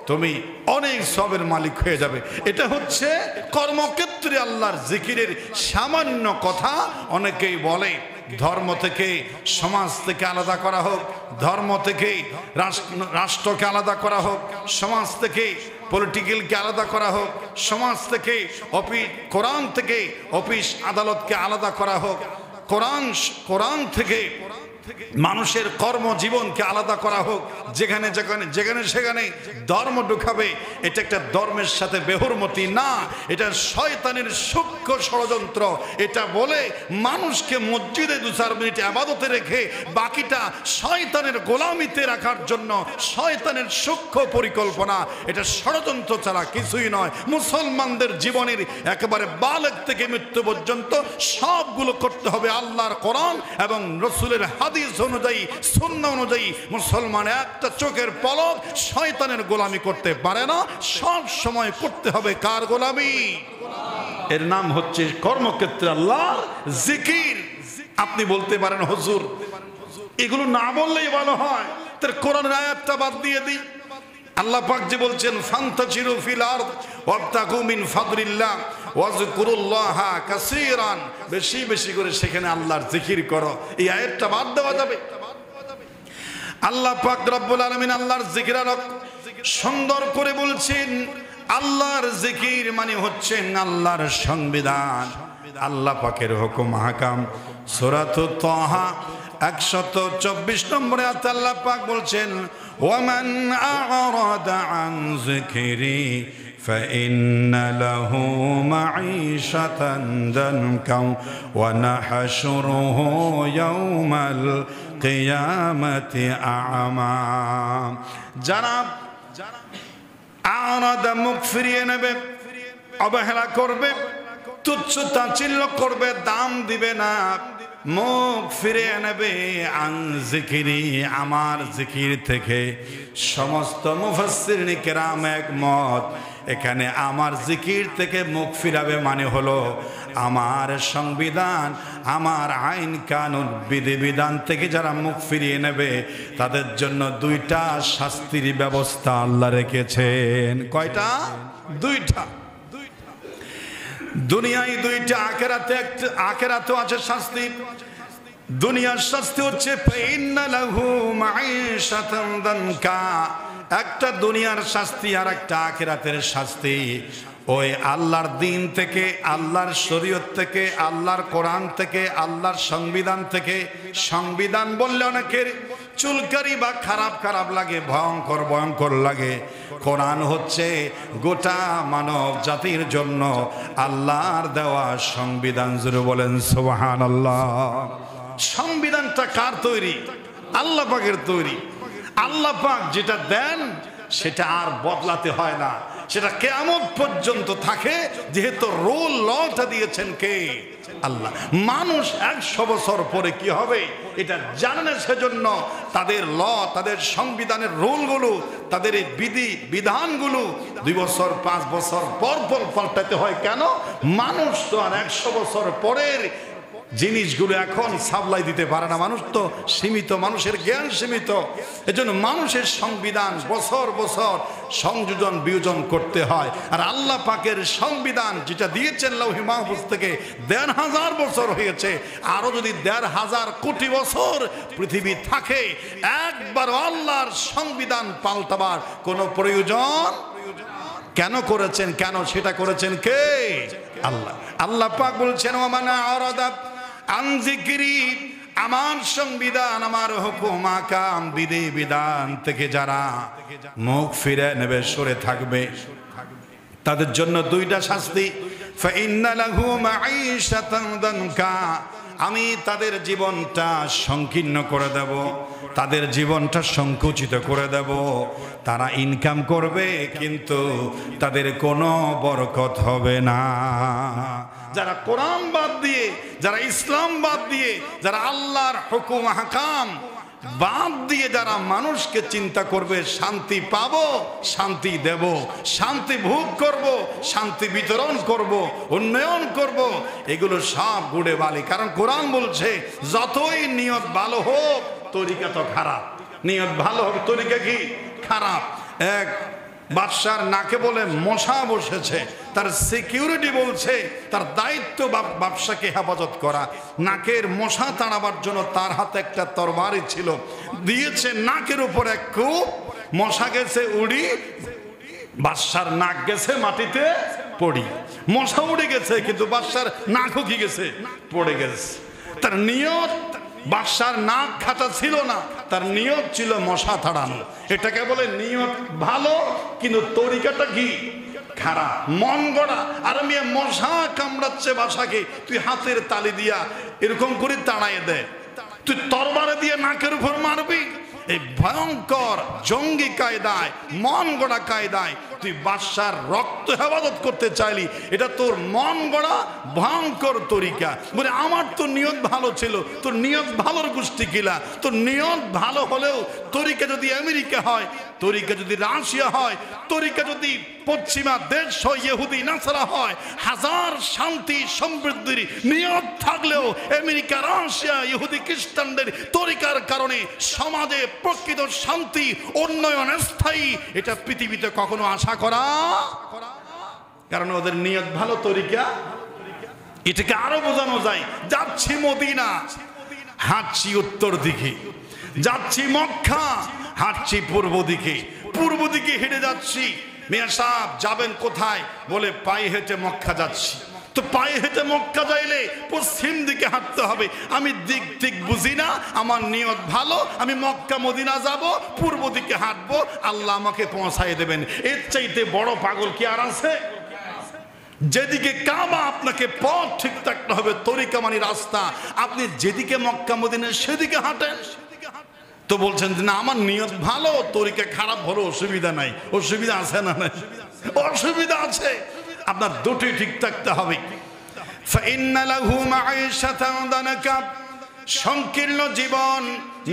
তুমি অনেক সবের মালিক হয়ে যাবে। এটা হচ্ছে কর্মক্ষেত্রে আল্লাহর জিকিরের সামান্য কথা। অনেকেই বলে ধর্ম থেকে সমাজ থেকে আলাদা করা হোক, ধর্ম থেকে রাষ্ট্রকে আলাদা করা হোক, সমাজ থেকে পলিটিক্যালকে আলাদা করা হোক, সমাজ থেকে কোরআন থেকে অফিস আদালতকে আলাদা করা হোক, কোরআন থেকে মানুষের কর্মজীবনকে আলাদা করা হোক। যেখানে সেখানে ধর্ম ঢুকাবে, এটা একটা ধর্মের সাথে বেহুরমতি না, এটা শয়তানের সূক্ষ্ম ষড়যন্ত্র। এটা বলে মানুষকে মসজিদে 2-4 মিনিট ইবাদতে রেখে বাকিটা শয়তানের গোলামিতে রাখার জন্য শয়তানের সূক্ষ্ম পরিকল্পনা। এটা ষড়যন্ত্র ছাড়া কিছুই নয়। মুসলমানদের জীবনের একেবারে বালেগ থেকে মৃত্যু পর্যন্ত সবগুলো করতে হবে আল্লাহর কোরআন এবং রাসূলের হাদিস অনুযায়ী, সুন্নাহ অনুযায়ী। মুসলমান একটা চোখের পলক শয়তানের গোলামি করতে পারে না, সব সময় করতে হবে কার গোলামি? এর নাম হচ্ছে কর্মক্ষেত্রে আল্লাহর জিকির। আপনি বলতে পারেন হুজুর এগুলো না বললেই ভালো হয়, তার কোরআনের আয়াতটা বাদ দিয়ে দিই। আল্লাহ পাক যে বলছেন ফান্তাশিরু ফিল আরদ ওয়াবতাগু মিন ফাদলিল্লাহ ওয়াজকুরুল্লাহা কাসীরান, বেশি বেশি করে সেখানে আল্লাহর জিকির করো। এই আয়াতটা বাদ দেওয়া যাবে? আল্লাহ পাক রব্বুল আলামিন আল্লাহর জিকির সুন্দর করে বলছেন। আল্লাহর জিকির মানে হচ্ছে আল্লাহর সংবিধান, আল্লাহ পাকের হুকুম হাকাম। সূরাতুত তাহা 124 নম্বরে আল্লাহ পাক বলছেন ওয়ামান আ'রাদা আন যিকরি ফাইন্না লাহু মাঈশাতান দানকা ওয়া নাহশুরুহু ইয়াওমাল কিয়ামাতি আ'মা। যারা আ'রাদা মুখ ফিরিয়ে নেবে, অবহেলা করবে, তুচ্ছ তাচ্ছিল্য করবে, দাম দিবে না, মুখ ফিরে নেবে আন জিকিরি, আমার জিকির থেকে। সমস্ত মুফাসসিরিন কিরাম একমত, এখানে আমার জিকির থেকে মুখ ফিরাবে মানে হলো আমার সংবিধান, আমার আইন কানুন বিধিবিধান থেকে যারা মুখ ফিরিয়ে নেবে তাদের জন্য 2টা শাস্তির ব্যবস্থা আল্লাহ রেখেছেন। কয়টা? 2টা। দুনিয়ায় 2টা, আখেরাতেও আছে শাস্তি। দুনিয়ার শাস্তি হচ্ছে ফাইন্না লাহু মাঈশাতান দানকা, একটা দুনিয়ার শাস্তি আর একটা আখেরাতের শাস্তি। ওই আল্লাহর দিন থেকে, আল্লাহর শরীয়ত থেকে, আল্লাহর কোরআন থেকে, আল্লাহর সংবিধান থেকে। সংবিধান বললে অনেকের চুলকারি বা খারাপ লাগে, ভয়ঙ্কর লাগে। কোরআন হচ্ছে গোটা মানব জাতির জন্য আল্লাহর দেওয়া সংবিধান। জোরে বলেন সুবহানাল্লাহ। সংবিধানটা কার তৈরি? আল্লাহ পাকের তৈরি। আল্লাহ পাক যেটা দেন সেটা আর বদলাতে হয় না, সেটা কিয়ামত পর্যন্ত থাকে। যেহেতু রুল লটা দিয়েছেন কে? আল্লাহ। মানুষ 100 বছর পরে কি হবে এটা জানে না, সেজন্য তাদের তাদের সংবিধানের রুলগুলো, তাদের এই বিধানগুলো 2 বছর 5 বছর পর পাল্টাতে হয়। কেন? মানুষ তো আর 100 বছর পরের জিনিসগুলো এখন সাপ্লাই দিতে পারে না, মানুষ তো সীমিত, মানুষের জ্ঞান সীমিত। এজন্য মানুষের সংবিধান বছর বছর সংযোজন বিয়োজন করতে হয়। আর আল্লাহ পাকের সংবিধান যেটা দিয়েছেন লৌহি মাহফুজ থেকে ১,৫০০ বছর হয়েছে, আরো যদি ১,৫০০ কোটি বছর পৃথিবী থাকে, একবার আল্লাহর সংবিধান পাল্টাবার কোনো প্রয়োজন কেন করেছেন? কেন সেটা করেছেন কে? আল্লাহ। আল্লাহ পাক বলছেন ওয়ামানা আরাদা আন যিকরি, আমার সংবিধান, আমার হুকুম আকাম বিধি বিধান থেকে যারা মুখ ফিরে নেবে, সরে থাকবে, তাদের জন্য দুইটা শাস্তি। ফাইন্না লাহু মাঈশাতান দানকা, আমি তাদের জীবনটা সংকীর্ণ করে দেব, তাদের জীবনটা সংকুচিত করে দেব। তারা ইনকাম করবে কিন্তু তাদের কোনো বরকত হবে না। যারা কোরআন বাদ দিয়ে, যারা ইসলাম বাদ দিয়ে, যারা আল্লাহর হুকুম আহকাম বাদ দিয়ে যারা মানুষকে চিন্তা করবে শান্তি পাবো, শান্তি দেব, শান্তি ভোগ করব, শান্তি বিতরণ করব, উন্নয়ন করব, এগুলো সব গুড়ে বালি। কারণ কোরআন বলছে যতই নিয়ত ভালো হোক তরিকা তো খারাপ। নিয়ত ভালো হোক তরিকা কি খারাপ। এক বাদশার নাকে বলে মশা বসেছে, তার সিকিউরিটি বলছে তার দায়িত্ব ব্যবসাকে হেফাজত করা। নাকের মশা তাড়াবার জন্য তার হাতে একটা তরবারি ছিল, দিয়েছে নাকের উপর এক কূপ, মশা গেছে উড়ি, বাদশার নাক গেছে মাটিতে পড়ি। মশা উড়ে গেছে কিন্তু বাদশার নাকও কি গেছে, পড়ে গেছে। তার নিয়ত বাদশার নাক খাটা ছিল না, তার নিয়ত ছিল মশা তাড়ানো। এটাকে বলে নিয়ত ভালো কিন্তু তরিকাটা কি খারাপ, মন গড়া। আর আমি মশা কামড়াচ্ছে বাসাকে, তুই হাতের তালি দিয়া এরকম করে তাড়াইয়ে দে, তুই তরবারে দিয়ে নাকের উপর মারবি। এই ভয়ঙ্কর জঙ্গি কায়দায়, মন গড়া কায়দায় তুই বাদশার রক্ত হেফাজত করতে চাইলি, এটা তোর মন গড়া ভয়ঙ্কর তরিকা। বলে আমার তো নিয়ত ভালো ছিল, তোর নিয়ত ভালোর গোষ্ঠী কিলা। তোর নিয়ত ভালো হলেও তরিকা যদি আমেরিকা হয়, তরিকা যদি রাশিয়া হয়, তরিকা যদি পশ্চিমা দেশ হয়, ইহুদি নাসারা হয়, হাজার শান্তি সমৃদ্ধির নিয়ত থাকলেও আমেরিকা, রাশিয়া, ইহুদি খ্রিস্টানদের তরিকার কারণে সমাজে প্রকৃত শান্তি, উন্নয়ন স্থায়ী, এটা পৃথিবীতে কখনো আশা করা, কারণ ওদের নিয়ত ভালো তরিকা। এটাকে আরো বোঝানো যায়, যাচ্ছি মদিনা, হাঁটছি উত্তর দিকে, যাচ্ছি মক্কা, হাঁটছি পূর্ব দিকে, পূর্ব দিকে হেঁটে যাচ্ছি। মিয়া সাহেব যাবেন কোথায়? বলে পায়ে হেঁটে মক্কা যাচ্ছি। তো পায়ে হেঁটে মক্কা যাইলে পশ্চিম দিকে হাঁটতে হবে। আমি দিক দিক বুঝি না, আমার নিয়ত ভালো, আমি মক্কা মদিনা যাব, পূর্ব দিকে হাঁটবো, আল্লাহ আমাকে পৌঁছায় দেবেন। এর চাইতে বড় পাগল কি আর আছে? যেদিকে কাবা আপনাকে পথ ঠিক থাকতে হবে, তরিকা মানে রাস্তা। আপনি যেদিকে মক্কা মদিনা সেদিকে হাঁটেন। তো বলছেন যে না আমার নিয়ত ভালো, তরিকা খারাপ হলো অসুবিধা নাই। অসুবিধা আছে না? নাই, অসুবিধা আছে। আপনার দুটোই ঠিক থাকতে হবে। ফাইন্না লাহু মাঈশাতান দানকা, সংকীর্ণ জীবন,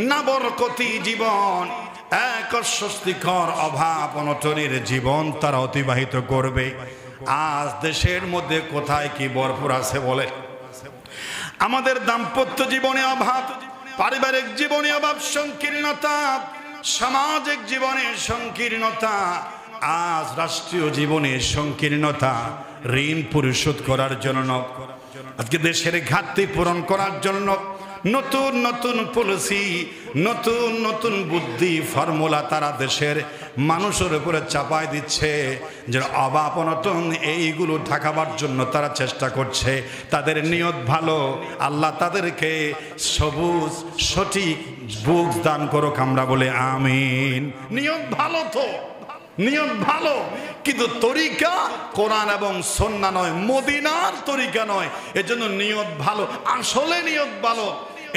না বরকতি জীবন, এক অস্বস্তিকর অভাব অনটনের জীবন তারা অতিবাহিত করবে। আজ দেশের মধ্যে কোথায় কি ভরপুর আছে বলে? আমাদের দাম্পত্য জীবনে অভাব, পারিবারিক জীবনে অভাব, সংকীর্ণতা, সামাজিক জীবনে সংকীর্ণতা, আজ রাষ্ট্রীয় জীবনে সংকীর্ণতা। ঋণ পরিশোধ করার জন্য, আজকে দেশের ঘাটতি পূরণ করার জন্য নতুন নতুন পলিসি, নতুন নতুন বুদ্ধি, ফর্মুলা তারা দেশের মানুষের উপরে চাপাই দিচ্ছে। যে অভাব অনটন এইগুলো ঢাকাবার জন্য তারা চেষ্টা করছে। তাদের নিয়ত ভালো, আল্লাহ তাদেরকে সবুজ সঠিক বুক দান করুক, আমরা বলে আমিন। নিয়ত ভালো তো, নিয়ত ভালো, কিন্তু তরিকা কোরআন এবং সুন্নাহ নয়, মদিনার তরিকা নয়। এজন্য নিয়ত ভালো, আসলে নিয়ত ভালো।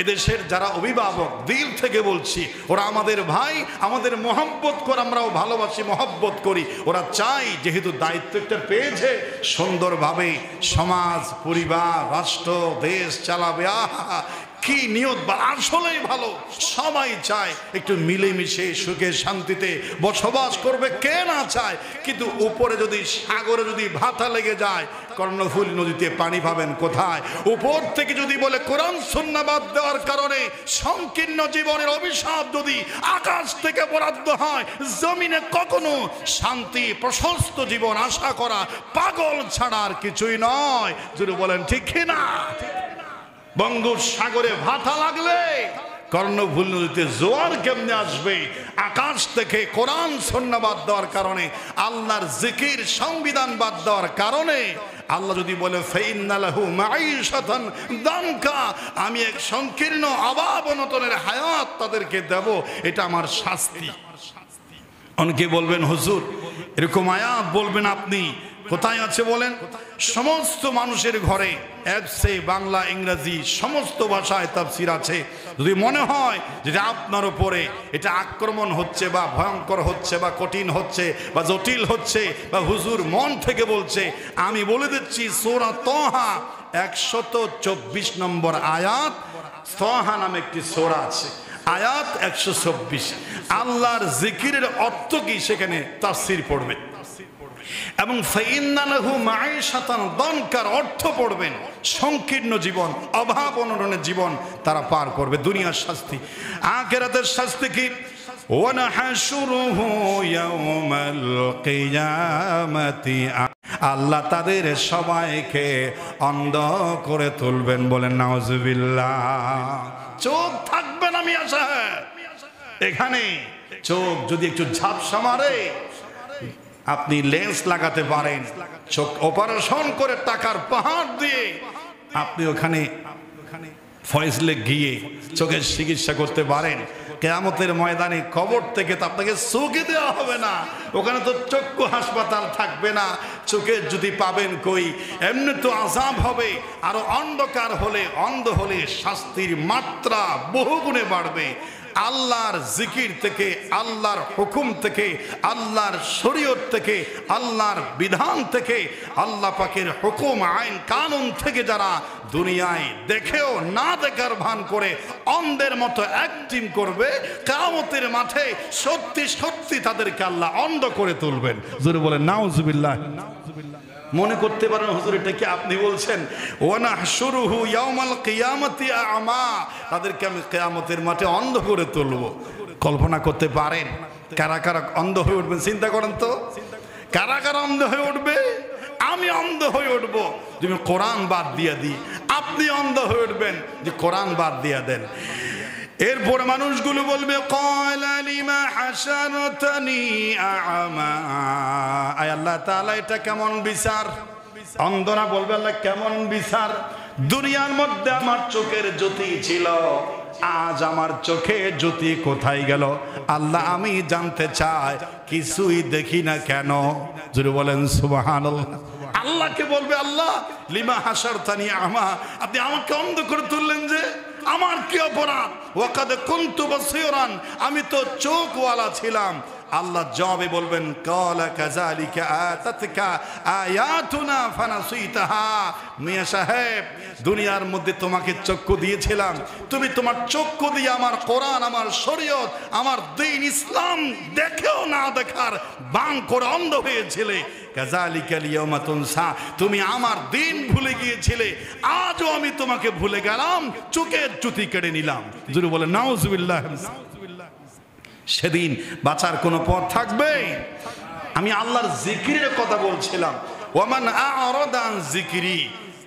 এদেশের যারা অভিভাবক, দিল থেকে বলছি, ওরা আমাদের ভাই, আমাদের মহব্বত করে, আমরাও ভালোবাসি, মহব্বত করি। ওরা চাই যেহেতু দায়িত্বটা পেয়েছে সুন্দরভাবে সমাজ, পরিবার, রাষ্ট্র, দেশ চালাবে। কি নিয়ত বা আসলেই ভালো। সবাই চায় একটু মিলেমিশে সুখে শান্তিতে বসবাস করবে, কে না চায়? কিন্তু উপরে যদি সাগরে যদি ভাতা লেগে যায়, কর্ণফুলী নদীতে পানি পাবেন কোথায়? উপর থেকে যদি বলে কোরআন সুন্নাহ বাদ দেওয়ার কারণে সংকীর্ণ জীবনের অভিশাপ যদি আকাশ থেকে বরাদ্দ হয়, জমিনে কখনো শান্তি প্রশস্ত জীবন আশা করা পাগল ছাড়া আর কিছুই নয়। যদি বলেন ঠিক কিনা? বঙ্গোপসাগরে ভাতা লাগলে কর্ণফুলী নদীতে জোয়ার কেমনে আসবে? আকাশ থেকে কোরআন সুন্নাহ বাদ দেওয়ার কারণে, আল্লাহর জিকির সংবিধান বাদ দেওয়ার কারণে আল্লাহ যদি বলে ফাইন্না লাহু মাঈশাতান দানকা, আমি এক সংকীর্ণ অভাব অনটনের হায়াত তাদেরকে দেব, এটা আমার শাস্তি। অনেকে বলবেন হুজুর এরকম আয়াত বলবেন আপনি, কোথায় আছে বলেন? সমস্ত মানুষের ঘরে অ্যাপসে বাংলা ইংরেজি সমস্ত ভাষায় তাফসীর আছে। যদি মনে হয় যে আপনার উপরে এটা আক্রমণ হচ্ছে বা ভয়ঙ্কর হচ্ছে বা কঠিন হচ্ছে বা জটিল হচ্ছে বা হুজুর মন থেকে বলছে, আমি বলে দিচ্ছি সূরা তাহা 124 নম্বর আয়াত, তাহা নামে একটি সূরা আছে, আয়াত 124, আল্লাহর জিকিরের অর্থ কি সেখানে তাফসীর পড়বে এবং ফাইন্না লাহু মাঈশাতান দানকার অর্থ পড়বেন সংকীর্ণ জীবন, অভাব অনটনের জীবন তারা পার করবে। দুনিয়ার শাস্তি, আখিরাতের শাস্তি কি? ওয়া নাহশুরুহু ইয়াওমাল কিয়ামাতি, আল্লাহ তাদের সবাইকে অন্ধ করে তুলবেন। বলেন নাউজুবিল্লাহ। চোখ থাকবে না মিয়া সাহেব এখানে, চোখ যদি একটু ঝাপসা মারে আপনি লেন্স লাগাতে পারেন, চোখ অপারেশন করে টাকার পাহাড় দিয়ে আপনি ওখানে ফয়সলে গিয়ে চোখের চিকিৎসা করতে পারেন। কিয়ামতের ময়দানে কবর থেকে তো আপনাকে চোখে দেওয়া হবে না, ওখানে তো চক্ষু হাসপাতাল থাকবে না, চোখের যদি পাবেন কই? এমনি তো আযাব হবে, আরো অন্ধকার হলে, অন্ধ হলে শাস্তির মাত্রা বহুগুণে বাড়বে। আল্লাহর জিকির থেকে, আল্লাহর হুকুম থেকে, আল্লাহর শরীয়ত থেকে, আল্লাহর বিধান থেকে, আল্লাহ পাকের হুকুম আইন কানুন থেকে যারা দুনিয়ায় দেখেও না দেখার ভান করে অন্ধের মতো অ্যাক্টিং করবে, কিয়ামতের মাঠে সত্যি সত্যি তাদেরকে আল্লাহ অন্ধ করে তুলবেন। জোরে বলেন নাউজুবিল্লাহ। মনে করতে পারেন হুজুর এটা কি আপনি বলছেন? ওয়া নাহশুরুহু ইয়াওমাল কিয়ামাতি আ'মা, তাদেরকে আমি কিয়ামতের মাঠে অন্ধ করে তুলব। কল্পনা করতে পারেন কারা কারা অন্ধ হয়ে উঠবেন? চিন্তা করেন তো, কারা কারা অন্ধ হয়ে উঠবে? আমি অন্ধ হয়ে উঠব যদি কোরআন বাদ দিয়ে দিই, আপনি অন্ধ হয়ে উঠবেন যে কোরআন বাদ দিয়ে দেন। এরপর মানুষগুলো বলবে ক্বালা লিমা হাশারতানি আ'মা, আয় আল্লাহ তাআলা এটা কেমন বিচার? অন্ধরা বলবে আল্লাহ কেমন বিচার? দুনিয়ার মধ্যে আমার চোখের জ্যোতি ছিল, আজ আমার চোখে জ্যোতি কোথায় গেল? আল্লাহ আমি জানতে চাই, কিছুই দেখি না কেন? জোরে বলেন সুবহানাল্লাহ। আল্লাহকে বলবে আল্লাহ লিমা হাশারতানি আ'মা, আপনি আমাকে অন্ধ করে তুললেন যে, আমার কি অপরাধ? ওয়াকাদ কুনতু বাসীরান, আমি তো চোখওয়ালা ছিলাম। আল্লাহ জবাবে বলবেন ক্বালা কাযালিকা আতাতকা আয়াতুনা ফানাসিতাহা, মিয়া সাহেব দুনিয়ার মধ্যে তোমাকে চক্ষু দিয়েছিলাম, তুমি তোমার চক্ষু দিয়ে আমার কোরআন, আমার শরীয়ত, আমার দ্বীন ইসলাম দেখেও না দেখার বাং করে অন্ধ হয়েছিলে। কাযালিকাল ইয়াওমা তুনসা, তুমি আমার দিন ভুলে গিয়েছিলে, আজও আমি তোমাকে ভুলে গেলাম, চোখের জ্যোতি কেড়ে নিলাম। জোরে বলে নাউজুবিল্লাহ। সেদিন বাঁচার কোনো পথ থাকবে? আমি আল্লাহর জিকিরের কথা বলছিলাম। ওয়ামান আ'রাদা আন জিকরি,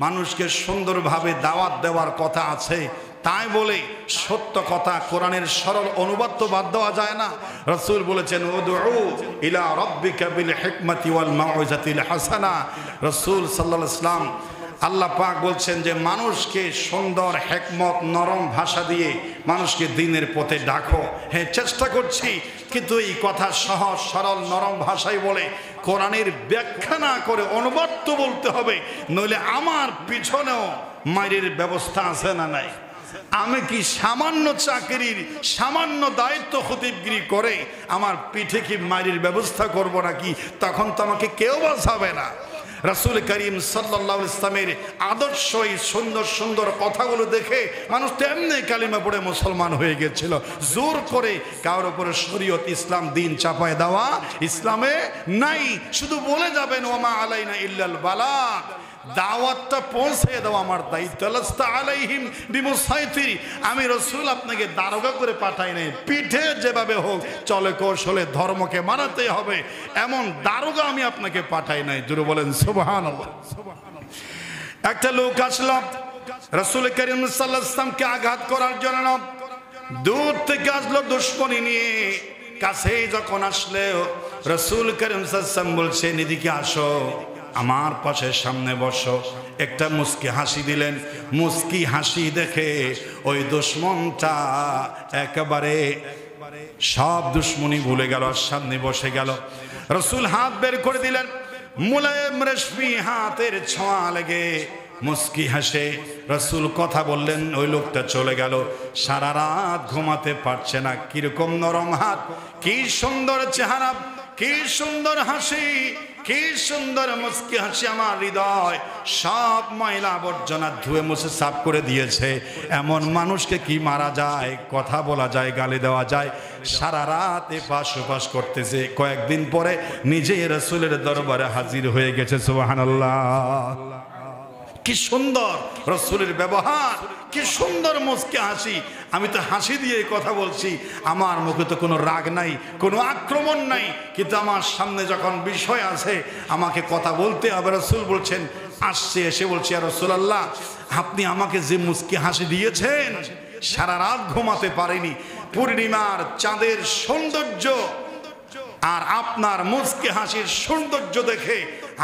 মানুষকে সুন্দরভাবে দাওয়াত দেওয়ার কথা আছে, তাই বলে সত্য কথা কোরআনের সরল অনুবাদ তো বাদ দেওয়া যায় না। রাসূল বলেছেন উদউ ইলা রাব্বিকা বিল হিকমাতি ওয়াল মাউইজাতিল হাসানা। রাসূল সাল্লাল্লাহু আলাইহি ওয়াসাল্লাম, আল্লাহ পাক বলছেন যে মানুষকে সুন্দর হিকমত নরম ভাষা দিয়ে মানুষকে দ্বীনের পথে ডাকো। হ্যাঁ চেষ্টা করছি, কিন্তু এই কথা সহজ সরল নরম ভাষায় বলে কোরআনের ব্যাখ্যা না করে অনুবাদ তো বলতে হবে, নইলে আমার পিছনেও মাইরের ব্যবস্থা আছে না নাই? আমি কি সামান্য চাকরির সামান্য দায়িত্ব খতিবগিরি করে আমার পিঠে কি মাইরের ব্যবস্থা করব নাকি? তখন তো আমাকে কেউ বাঁচাবে না। রাসূল করিম সাল্লাল্লাহু আলাইহি ওয়াসাল্লামের আদর্শ এই সুন্দর সুন্দর কথাগুলো দেখে মানুষ তেমনি কালিমা পড়ে মুসলমান হয়ে গিয়েছিল। জোর করে কারোর উপরে শরীয়ত ইসলাম দিন চাপায় দেওয়া ইসলামে নাই। শুধু বলে যাবেন ওমা আলাইনা ইল্লাল বালাগ, দাওয়াতটা পৌঁছে দেওয়া আমার দায়িত্ব। লাস্তা আলাইহিম বিমুসাইতির, আমি রাসূল আপনাকে দারোগা করে পাঠাই নাই। পিঠে যেভাবে হোক চলে কৌশলে ধর্মকে মানাতে হবে এমন দারোগা আমি আপনাকে পাঠাই নাই। জোরে বলেন সুবহানাল্লাহ। একটা লোক আসলো রাসূল করিম সাল্লাল্লাহু আলাইহি ওয়াসাল্লামকে আঘাত করার জন্য, দূর থেকে আসলো দুশমনী নিয়ে। কাছে যখন আসলে রাসূল করিম সাল্লাল্লাহু আলাইহি ওয়াসাল্লাম বলছেন এদিকে আসো, আমার পাশে সামনে বসো। একটা মুস্কি হাসি দিলেন। মুস্কি হাসি দেখে ওই দুশমনটা একেবারে সব দুশমনি ভুলে গেল, আর সামনে বসে গেল। রাসূল হাত বের করে দিলেন, মুলায়েম রেশমি হাতের ছোঁয়া লেগে মুস্কি হাসে রাসূল কথা বললেন, ওই লোকটা চলে গেল। সারা রাত ঘুমাতে পারছে না। কিরকম নরম হাত, কি সুন্দর চেহারা, কি সুন্দর হাসি, কি সুন্দর মুস্কি হাসি। আমার হৃদয় সব ময়লা আবর্জনা ধুয়ে মুছে সাফ করে দিয়েছে। এমন মানুষকে কি মারা যায়, কথা বলা যায়, গালি দেওয়া যায়? সারা রাত এপাশ ওপাশ করতেছে। কয়েকদিন পরে নিজেই রাসূলের দরবারে হাজির হয়ে গেছে। সুবহানাল্লাহ। কি সুন্দর রাসূলের ব্যবহার, কি সুন্দর মুস্কি হাসি। আমি তো হাসি দিয়ে কথা বলছি, আমার মুখে তো কোনো রাগ নাই, কোনো আক্রমণ নাই, কিন্তু আমার সামনে যখন বিষয় আছে আমাকে কথা বলতে হবে। রাসূল বলছেন, আসছে, এসে বলছে, ইয়া রাসূলুল্লাহ, আপনি আমাকে যে মুস্কি হাসি দিয়েছেন, সারা রাত ঘুমাতে পারিনি। পূর্ণিমার চাঁদের সৌন্দর্য আর আপনার মুস্কি হাসির সৌন্দর্য দেখে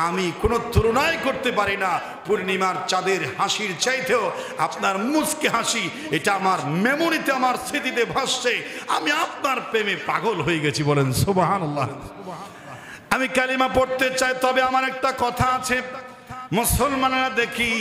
আমি কোনো তুলনাই করতে পারি না। পূর্ণিমার চাঁদের হাসির চাইতেও আপনার মুস্কি হাসি, এটা আমার মেমোরিতে, আমার স্মৃতিতে ভাসছে। আমি আপনার প্রেমে পাগল হয়ে গেছি। বলেন সুবহানাল্লাহ। আমি কালিমা পড়তে চাই, তবে আমার একটা কথা আছে। মুসলমানেরা দেখি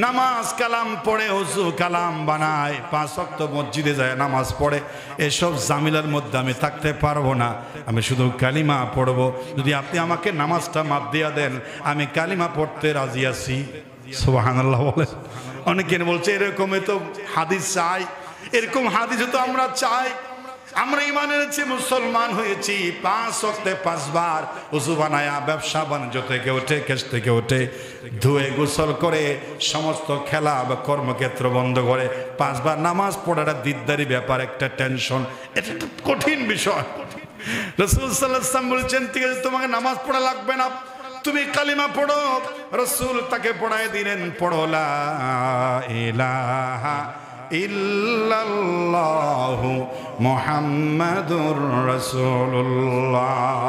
নামাজ কালাম পড়ে, ওযু কালাম বানায়, 5 ওয়াক্ত মসজিদে যায় নামাজ পড়ে। এসব জামিলার মধ্যে আমি থাকতে পারবো না। আমি শুধু কালিমা পড়বো। যদি আপনি আমাকে নামাজটা মাপ দিয়া দেন, আমি কালিমা পড়তে রাজি আছি। সুবহানাল্লাহ বলে। অনেকে বলছে এরকমই তো হাদিস চাই, এরকম হাদিস তো আমরা চাই। আমরা ঈমান এনেছি, মুসলমান হয়েছি, 5 ওয়াক্তে 5 বার ওযু বানায়া, ব্যবসা বাণিজ্য থেকে উঠে, কেস থেকে উঠে, ধুয়ে গোসল করে, সমস্ত খেলা বা কর্মক্ষেত্র বন্ধ করে 5 বার নামাজ পড়াটা দিকদারি ব্যাপার, একটা টেনশন, এটা একটা কঠিন বিষয়। রাসূল সাল্লাল্লাহু আলাইহি ওয়াসাল্লাম বলেছেন, ঠিক আছে, তোমাকে নামাজ পড়া লাগবে না, তুমি কালিমা পড়ো। রাসূল তাকে পড়ায় দিলেন, পড়ো লা ইলাহা ইল্লাল্লাহু মুহাম্মাদুর রাসূলুল্লাহ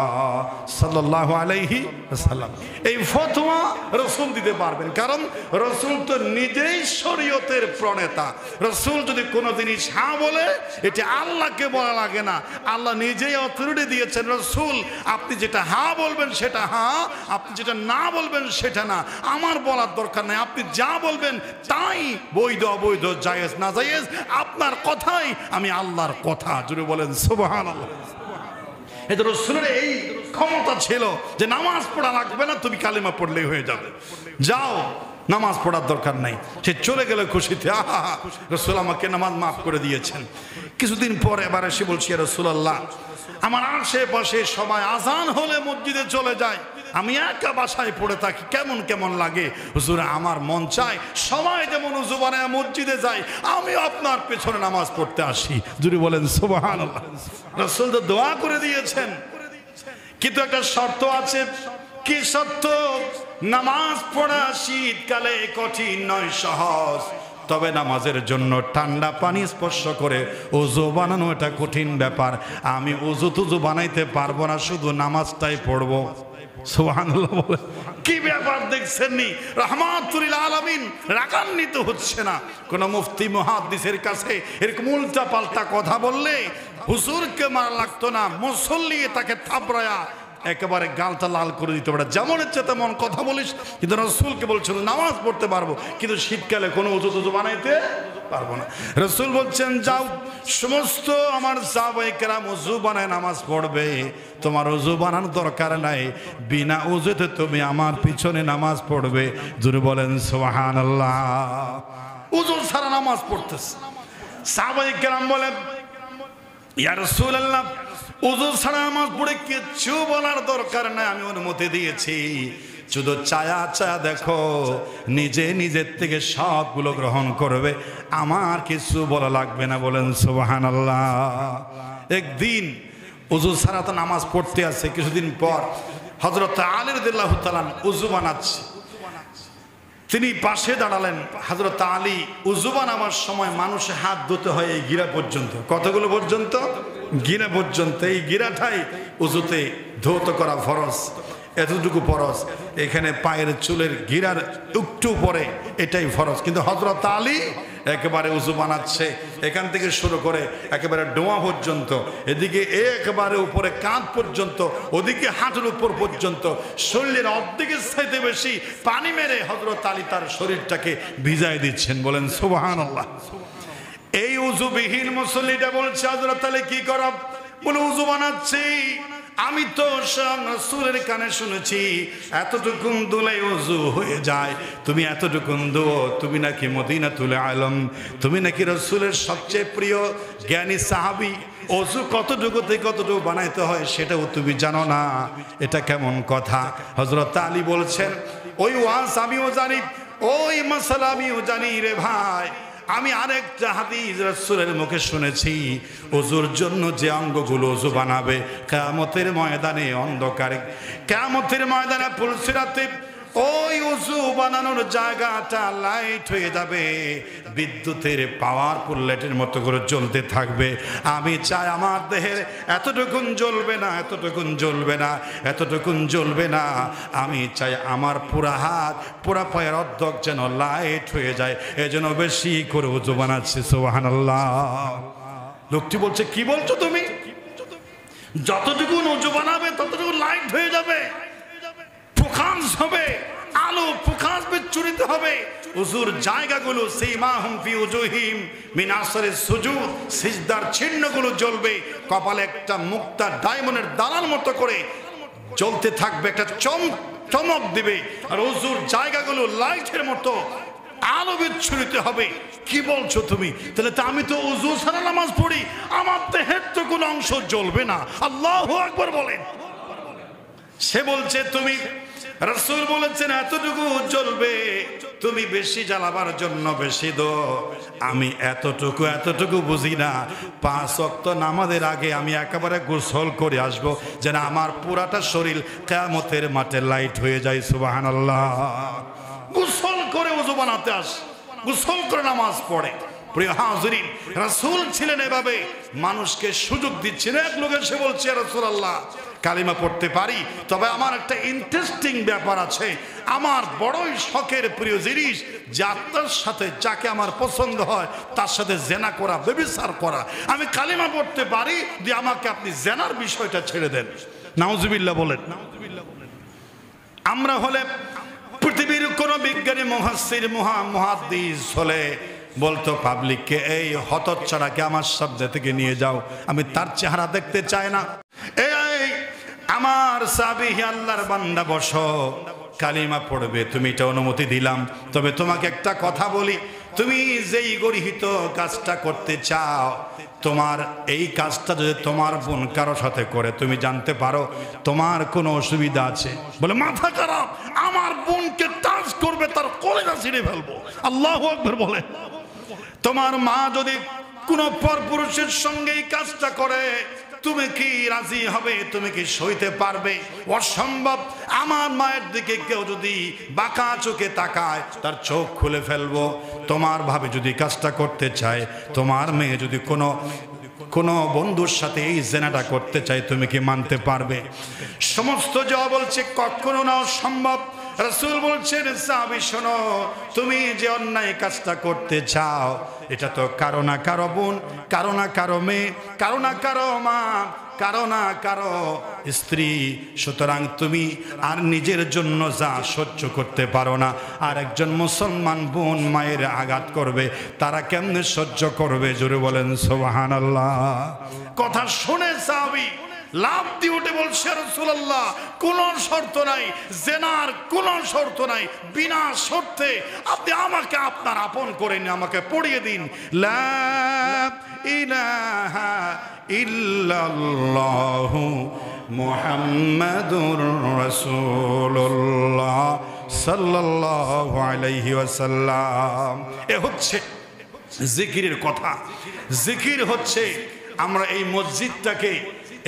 সাল্লাল্লাহু আলাইহি ওয়াসাল্লাম। এই ফতোয়া রাসূল দিতে পারবেন, কারণ রাসূল তো নিজেই শরীয়তের প্রণেতা। রাসূল যদি কোনো জিনিস হ্যাঁ বলে, এটা আল্লাহকে বলা লাগে না, আল্লাহ নিজেই অথরিটি দিয়েছেন। রাসূল আপনি যেটা হ্যাঁ বলবেন সেটা হ্যাঁ, আপনি যেটা না বলবেন সেটা না। আমার বলার দরকার নাই, আপনি যা বলবেন তাই বৈধ অবৈধ, জায়েজ না জায়েজ, আপনার কথাই আমি আল্লাহর কথা। জুড়ে বলেন সুবহানাল্লাহ। এটা রাসূলের এই ক্ষমতা ছিল যে নামাজ পড়া লাগবে না, তুমি কালিমা পড়লেই হয়ে যাবে, যাও, নামাজ পড়ার দরকার নাই। সে চলে গেল খুশিতে, আহা রাসূল আমাকে নামাজ মাফ করে দিয়েছেন। কিছুদিন পরে এবার এসে বলছি, ইয়া রাসূলুল্লাহ, আমার আশেপাশে সবাই আজান হলে মসজিদে চলে যায়, আমি একা বাসায় পড়ে থাকি, কেমন কেমন লাগে। হুজুর, আমার মন চায় সবাই যেমন ওযু বানায় মসজিদে যায়, আমি আপনার পেছনে নামাজ পড়তে আসি। জুরি বলেন সুবহানাল্লাহ। রাসূল তো দোয়া করে দিয়েছেন, কিন্তু একটা শর্ত আছে। কি শর্ত? নামাজ পড়া শীতকালে কঠিন নয়, সহজ। তবে নামাজের জন্য ঠান্ডা পানি স্পর্শ করে ওযু বানানো এটা কঠিন ব্যাপার। আমি ওযু তুযু বানাইতে পারবো না, শুধু নামাজটাই পড়বো। সুবহানাল্লাহ বলে। কি ব্যাপার দেখছেন নি? রাহমাতুল লিল আলামিন রাগান্বিত হচ্ছে না। কোন মুফতি মুহাদ্দিসের কাছে এরকম উল্টা পাল্টা কথা বললে হুজুরকে মারা লাগতো না, মুসল্লি তাকে থাপড়ায়া একেবারে গালটা লাল করে দিতে পারে, যেমন ইচ্ছে তেমন কথা বলিস, কিন্তু রাসূলকে বলছিল নামাজ পড়তে পারবো, কিন্তু শীতকালে কোনো উজু টুজু বানাইতে পারবো না। রাসূল বলছেন যাও, সমস্ত আমার সাহাবায়ে কেরাম উজু বানায় নামাজ পড়বে, তোমার উজু বানানোর দরকার নাই, বিনা উজুতে তুমি আমার পিছনে নামাজ পড়বে। জোরে বলেন সুবহানাল্লাহ। উজু ছাড়া নামাজ পড়তেছে। সাহাবায়ে কেরাম বলেন ইয়া রাসূলুল্লাহ, উজু ছাড়া নামাজ পড়ে কিচ্ছু বলার দরকার নাই, আমি অনুমতি দিয়েছি, শুধু চায়া চায়া দেখো, নিজে নিজের থেকে সবগুলো গ্রহণ করবে, আমার কিছু বলা লাগবে না। বলেন সুবহানাল্লাহ। একদিন উজু ছাড়া তো নামাজ পড়তে আছে, কিছুদিন পর হযরত আলী রাদিয়াল্লাহু তাআলা উজু বানাচ্ছে, তিনি পাশে দাঁড়ালেন। হযরত আলী উজু বানাবার সময় মানুষের হাত ধুতে হয় এই গিরা পর্যন্ত। কতগুলো পর্যন্ত? গিরা পর্যন্ত। এই গিরাটাই উজুতে ধৌত করা ফরজ, এতটুকু ফরজ। এখানে পায়ের চুলের গিরার একটু পরে এটাই ফরজ, কিন্তু হযরত আলী একেবারে উজু বানাচ্ছে, এখান থেকে শুরু করে একেবারে ডোয়া পর্যন্ত, এদিকে একেবারে উপরে কাঁধ পর্যন্ত, ওদিকে হাঁটুর উপর পর্যন্ত, শরীরের অর্ধেকের চাইতে বেশি পানি মেরে হযরত আলী তার শরীরটাকে ভিজায় দিচ্ছেন। বলেন সুবহানাল্লাহ। এই উজুবিহীন মুসল্লিটা বলছে হযরত আলী কি করা, বলে উজু বানাচ্ছি, আমি তো রাসূলের কানে শুনেছি এতটুকুন দুলে ওযু হয়ে যায়, তুমি এতটুকুন দুও, তুমি নাকি মদিনাতুল আলম, তুমি নাকি রাসূলের সবচেয়ে প্রিয় জ্ঞানী সাহাবী, ওযু কতটুকু থেকে কতটুকু বানাইতে হয় সেটাও তুমি জানো না, এটা কেমন কথা? হযরত আলী বলছেন ওই ওয়াজ আমিও জানি, ওই মাসালা আমিও জানি রে ভাই। আমি আরেকটা হাদিস রাসূলের মুখে শুনেছি, ওযুর জন্য যে অঙ্গগুলো ওযু বানাবে কিয়ামতের ময়দানে অন্ধকারে, কিয়ামতের ময়দানে পুলসিরাতে ওই ওযু বানানোর জায়গাটা লাইট হয়ে যাবে, বিদ্যুতের পাওয়ারফুল লাইটের মতো করে জ্বলতে থাকবে। আমি চাই আমার দেহের এতটুকুন জ্বলবে না, এতটুকুন জ্বলবে না, এতটুকুন জ্বলবে না, আমি চাই আমার পুরা হাত পুরা পায়ের অর্ধেক যেন লাইট হয়ে যায়, এজন্য বেশি করে ওযু বানাচ্ছি। সুবহানাল্লাহ। লোকটি বলছে কি বলছো তুমি? যতটুকুন ওযু বানাবে ততটুকু লাইট হয়ে যাবে, ফোকাস হবে, আলো ফোকাস বিচ্ছুরিত হবে, ওযুর জায়গাগুলো সীমাহুম ফি উজুহিম মিন আসরিস সুজুদ, সিজদার চিহ্নগুলো জ্বলবে, কপালে একটা মুক্তা ডায়মন্ডের দানার মতো করে জ্বলতে থাকবে, একটা চমক দিবে, আর ওযুর জায়গাগুলো লাইটের মতো আলো বিচ্ছুরিত হবে। কি বলছো তুমি? তাহলে তো আমি তো ওযু ছাড়া নামাজ পড়ি, আমার দেহের তো কোনো অংশ জ্বলবে না। আল্লাহু আকবার বলেন। সে বলছে তুমি, রাসূল বলেছেন এতটুকু জ্বলবে, তুমি বেশি জ্বালাবার জন্য বেশি দো, আমি এতটুকু বুঝি না। 5 ওয়াক্ত নামাজের আগে আমি একেবারে গোসল করে আসব, যেন আমার পুরাটা শরীর কিয়ামতের মাঠে লাইট হয়ে যায়। সুবহানাল্লাহ। গোসল করে ওযু বানাতে আস, গোসল করে নামাজ পড়ে। প্রিয় হাজিরিন, রাসূল ছিলেন এভাবে মানুষকে সুযোগ দিচ্ছেন। এক লোক এসে বলছে রাসূলুল্লাহ কালিমা পড়তে পারি, তবে আমার একটা ইন্টারেস্টিং ব্যাপার আছে, আমার বড়ই শখের প্রিয় জিনিস যার সাথে যাকে আমার পছন্দ হয় তার সাথে জেনা করা, ব্যভিচার করা। আমি কালিমা পড়তে পারি, যে আমাকে আপনি জেনার বিষয়টা ছেড়ে দেন। নাউজুবিল্লাহ বলেন। আমরা হলে পৃথিবীর কোন বিজ্ঞানী মুহাসসির মুহাদ্দিস হলে বলতো পাবলিককে, এই হতচ্ছাড়াকে আমার শব্দ থেকে নিয়ে যাও, আমি তার চেহারা দেখতে চাই না। এই আমার সাহাবী আল্লাহর বান্দা বসো, কালিমা পড়বে, তুমি এটা অনুমতি দিলাম, তবে তোমাকে একটা কথা বলি, তুমি যেই গর্হিত কাজটা করতে চাও, তোমার এই কাজটা যদি তোমার বোন কারো সাথে করে তুমি জানতে পারো তোমার কোনো অসুবিধা আছে? বলে মাথা খারাপ, আমার বোনকে টাচ করবে তার কলেজা ছিঁড়ে ফেলবো। আল্লাহু আকবার বলে। তোমার মা যদি কোনো পরপুরুষের সঙ্গে এই কাজটা করে তুমি কি রাজি হবে? তুমি কি সইতে পারবে? অসম্ভব। আমার মায়ের দিকে কেউ যদি বাঁকা চোখে তাকায় তার চোখ খুলে ফেলবো। তোমার ভাবে যদি কাজটা করতে চায়, তোমার মেয়ে যদি কোনো বন্ধুর সাথে এই জেনাটা করতে চায়, তুমি কি মানতে পারবে? সমস্ত যা বলছে কখনো না সম্ভব। রাসূল বলছেন সাহাবী শোনো, তুমি যে অন্যায় কাজটা করতে চাও, এটা তো কারো না কারো বোন, কারো না কারো মেয়ে, কারো না কারো মা, কারো না কারো স্ত্রী, সুতরাং তুমি আর নিজের জন্য যা সহ্য করতে পারো না, আর একজন মুসলমান বোন মায়ের আঘাত করবে, তারা কেমনে সহ্য করবে? জোরে বলেন সুবহানাল্লাহ। কথা শুনে সাহাবী লাভ দিয়ে উঠে বলছে, রাসূলুল্লাহ কোনো শর্ত নাই, জেনার কোনো শর্ত নাই, বিনা শর্তে আপনি আমাকে আপনার আপন করে নিন, আমাকে পড়িয়ে দিন লা ইলাহা ইল্লাল্লাহু মুহাম্মাদুর রাসূলুল্লাহ সাল্লাল্লাহু আলাইহি ওয়াসাল্লাম। এ হচ্ছে জিকিরের কথা। জিকির হচ্ছে আমরা এই মসজিদটাকে,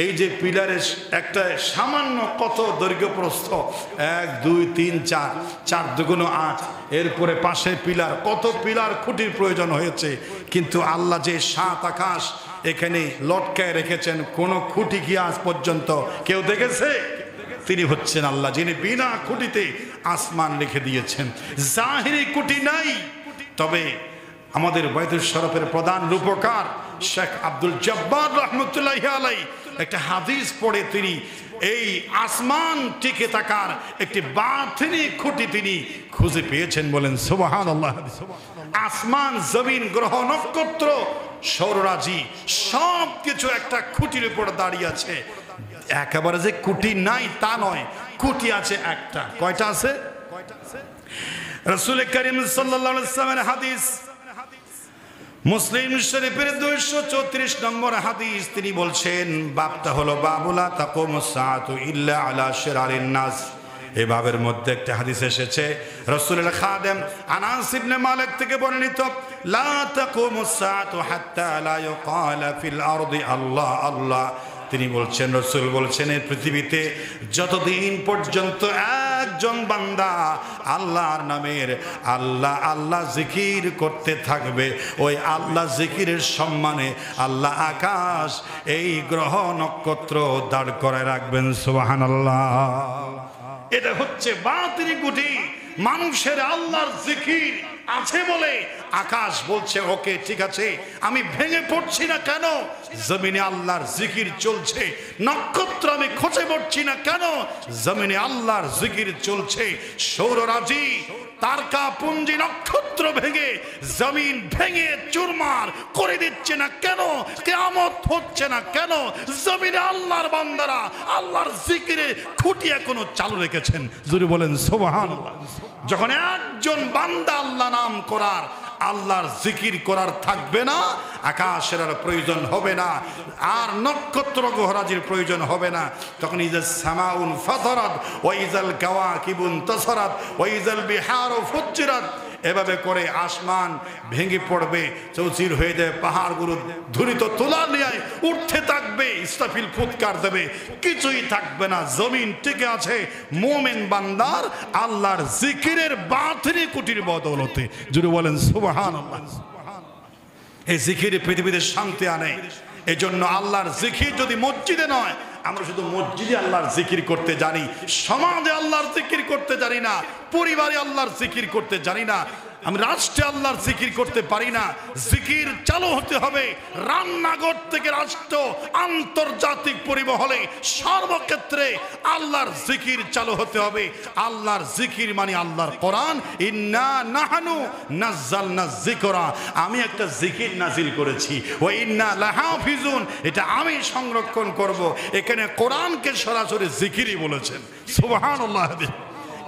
এই যে পিলারের একটা সামান্য কত দৈর্ঘ্য প্রস্থ, 1 2 3 4, 4 দুগুণ 8, এরপরে পাশে পিলার, কত পিলার খুঁটির প্রয়োজন হয়েছে, কিন্তু আল্লাহ যে 7 আকাশ এখানে লটকায় রেখেছেন, কোনো খুঁটি কি আজ পর্যন্ত কেউ দেখেছে? তিনি হচ্ছেন আল্লাহ যিনি বিনা খুঁটিতে আসমান রেখে দিয়েছেন। জাহিরি খুঁটি নাই, তবে আমাদের বাইতুল শরফের প্রধান রূপকার শেখ আব্দুল জব্বার রহমতুল্লাহি আলাইহি একটা হাদিস পড়ে তিনি এই আসমান টিকে থাকার একটি বাতিনি খুঁটি তিনি খুঁজে পেয়েছেন। বলেন সুবহানাল্লাহ। আসমান, জমিন, গ্রহ, নক্ষত্র, সৌররাজি সব কিছু একটা খুঁটির উপর দাঁড়িয়ে আছে। একেবারে যে খুঁটি নাই তা নয়, খুঁটি আছে একটা। কয়টা আছে? রাসূল করিম সাল্লাল্লাহু আলাইহি ওয়াসাল্লামের হাদিস, মুসলিম শরীফের 234 নম্বর হাদিস, তিনি বলছেন বাবটা হলো বাবুলা তাকুমুস সাআতু ইল্লা আলা শিরারিন নাস। এই বাবের মধ্যে একটা হাদিস এসেছে রাসূলের খাদেম আনাস ইবনে মালিক থেকে বর্ণিত, লা তাকুমুস সাআতু হাত্তা লা ইউকালা ফিল আরদি আল্লাহ আল্লাহ। তিনি বলছেন, রাসূল বলছেন, এই পৃথিবীতে যতদিন পর্যন্ত একজন বান্দা আল্লাহর নামের আল্লাহ আল্লাহ জিকির করতে থাকবে, ওই আল্লাহ জিকিরের সম্মানে আল্লাহ আকাশ, এই গ্রহ নক্ষত্র দাঁড় করে রাখবেন। সুবহানাল্লাহ। এটা হচ্ছে বাতিনি গুটি। মানুষের আল্লাহর জিকির আছে বলে আকাশ বলছে ওকে ঠিক আছে, আমি ভেঙে পড়ছি না কেন? জমিনে আল্লাহর জিকির চলছে। নক্ষত্র আমি খসে পড়ছি না কেন? জমিনে আল্লাহর জিকির চলছে। সৌররাজি, তারকা পুঞ্জি, নক্ষত্র ভেঙে জমিন ভেঙে চুরমার করে দিচ্ছে না কেন? কিয়ামত হচ্ছে না কেন? জমিনে আল্লাহর বান্দারা আল্লাহর জিকিরে খুঁটি এখনো চালু রেখেছেন। জোরে বলেন সুবহানাল্লাহ। যখন একজন বান্দা আল্লাহ নাম করার, আল্লাহর জিকির করার থাকবে না, আকাশের আর প্রয়োজন হবে না, আর নক্ষত্র গ্রহরাজির প্রয়োজন হবে না। তখন ইজাস সামাউন ফাতারাত ওয়া ইজাল কাওয়াকিবুন তাসারাত ওয়া ইজাল বিহারু ফুজ্জিরাত, এভাবে করে আসমান ভেঙে পড়বে, চৌচির হয়ে যাবে, পাহাড়গুলো ধুরিত তোলা নিয়ে উঠতে থাকবে, ইসরাফিল ফুৎকার দেবে, কিছুই থাকবে না। জমিন টিকে আছে মুমিন বান্দার আল্লাহর জিকিরের বাতিনি কুটির বদৌলতে। জুড়ে বলেন সুবহানাল্লাহ। এই জিকির পৃথিবীতে শান্তি আনে। এই জন্য আল্লাহর জিকির যদি মসজিদে নয়, আমরা শুধু মসজিদে আল্লাহর জিকির করতে জানি, সমাজে আল্লাহর জিকির করতে জানি না, পরিবারে আল্লাহর জিকির করতে জানি না, আমি রাষ্ট্রে আল্লাহর জিকির করতে পারি না। জিকির চালু হতে হবে রান্নাঘর থেকে রাষ্ট্র, আন্তর্জাতিক পরিবহনে, সর্বক্ষেত্রে আল্লাহর জিকির চালু হতে হবে। আল্লাহর জিকির মানে আল্লাহর কোরআন, ইন্না নাহনু নাযালনা যিকরা, আমি একটা জিকির নাজিল করেছি, ওয়া ইন্না লাহাফিজুন, এটা আমি সংরক্ষণ করব। এখানে কোরআনকে সরাসরি জিকিরই বলেছেন। সুবহানাল্লাহ।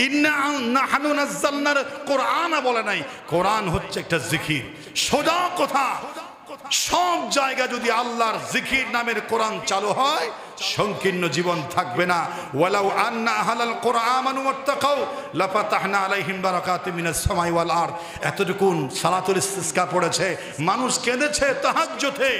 ইন্না নাহনু নাযালনার কোরআন বলে নাই, কোরআন হচ্ছে একটা জিকির। সোজা কথা, সব জায়গা যদি আল্লাহর জিকির নামের কোরআন চালু হয়, সংকীর্ণ জীবন থাকবে না। ওয়ালাউ আন্না আহলাল কোরআন আমানু ওয়াত্তাকাউ লাফাতাহনা আলাইহিম বারাকাতিম মিনাস সামাই ওয়াল আরদ। এতটুকুন সালাতুল ইস্তিসকা পড়েছে, মানুষ কেঁদেছে তাহাজ্জুদে,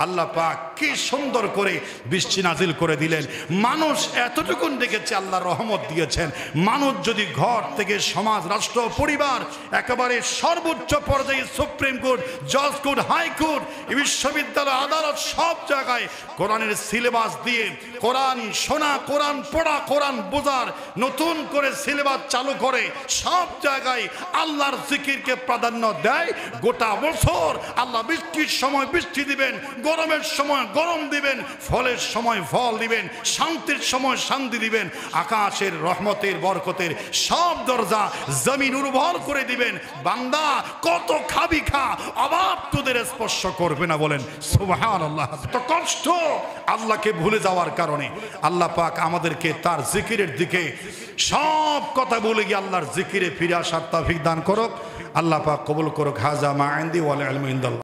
আল্লাহ পাক কি সুন্দর করে বৃষ্টি নাজিল করে দিলেন। মানুষ এতটুকুন দেখেছে, আল্লাহ রহমত দিয়েছেন। মানুষ যদি ঘর থেকে সমাজ, রাষ্ট্র, পরিবার, একেবারে সর্বোচ্চ পর্যায়ে সুপ্রিম কোর্ট, জজ কোর্ট, হাইকোর্ট, বিশ্ববিদ্যালয়, আদালত, সব জায়গায় কোরআনের সিলেবাস দিয়ে কোরআন শোনা, কোরআন পড়া, কোরআন বোঝার নতুন করে সিলেবাস চালু করে সব জায়গায় আল্লাহর জিকিরকে প্রাধান্য দেয়, গোটা বছর আল্লাহ বৃষ্টির সময় বৃষ্টি দিবেন, গরমের সময় গরম দিবেন, ফলের সময় ফল দিবেন, শান্তির সময় শান্তি দিবেন, আকাশের রহমতের বরকতের সব দরজা জমিন উর্বর করে দিবেন। বান্দা কত খাবি খা, অভাব তোদের স্পর্শ করবে না। বলেন সুবহানাল্লাহ। তো কষ্ট আল্লাহকে ভুলে যাওয়ার কারণে। আল্লাহ পাক আমাদেরকে তার জিকিরের দিকে সব কথা বলে গিয়ে আল্লাহর জিকিরে ফিরে আসার তৌফিক দান করুক। আল্লাহ পাক কবুল করুক। হাজা মা ইনদি ওয়াল ইলমু ইনদাল্লাহ।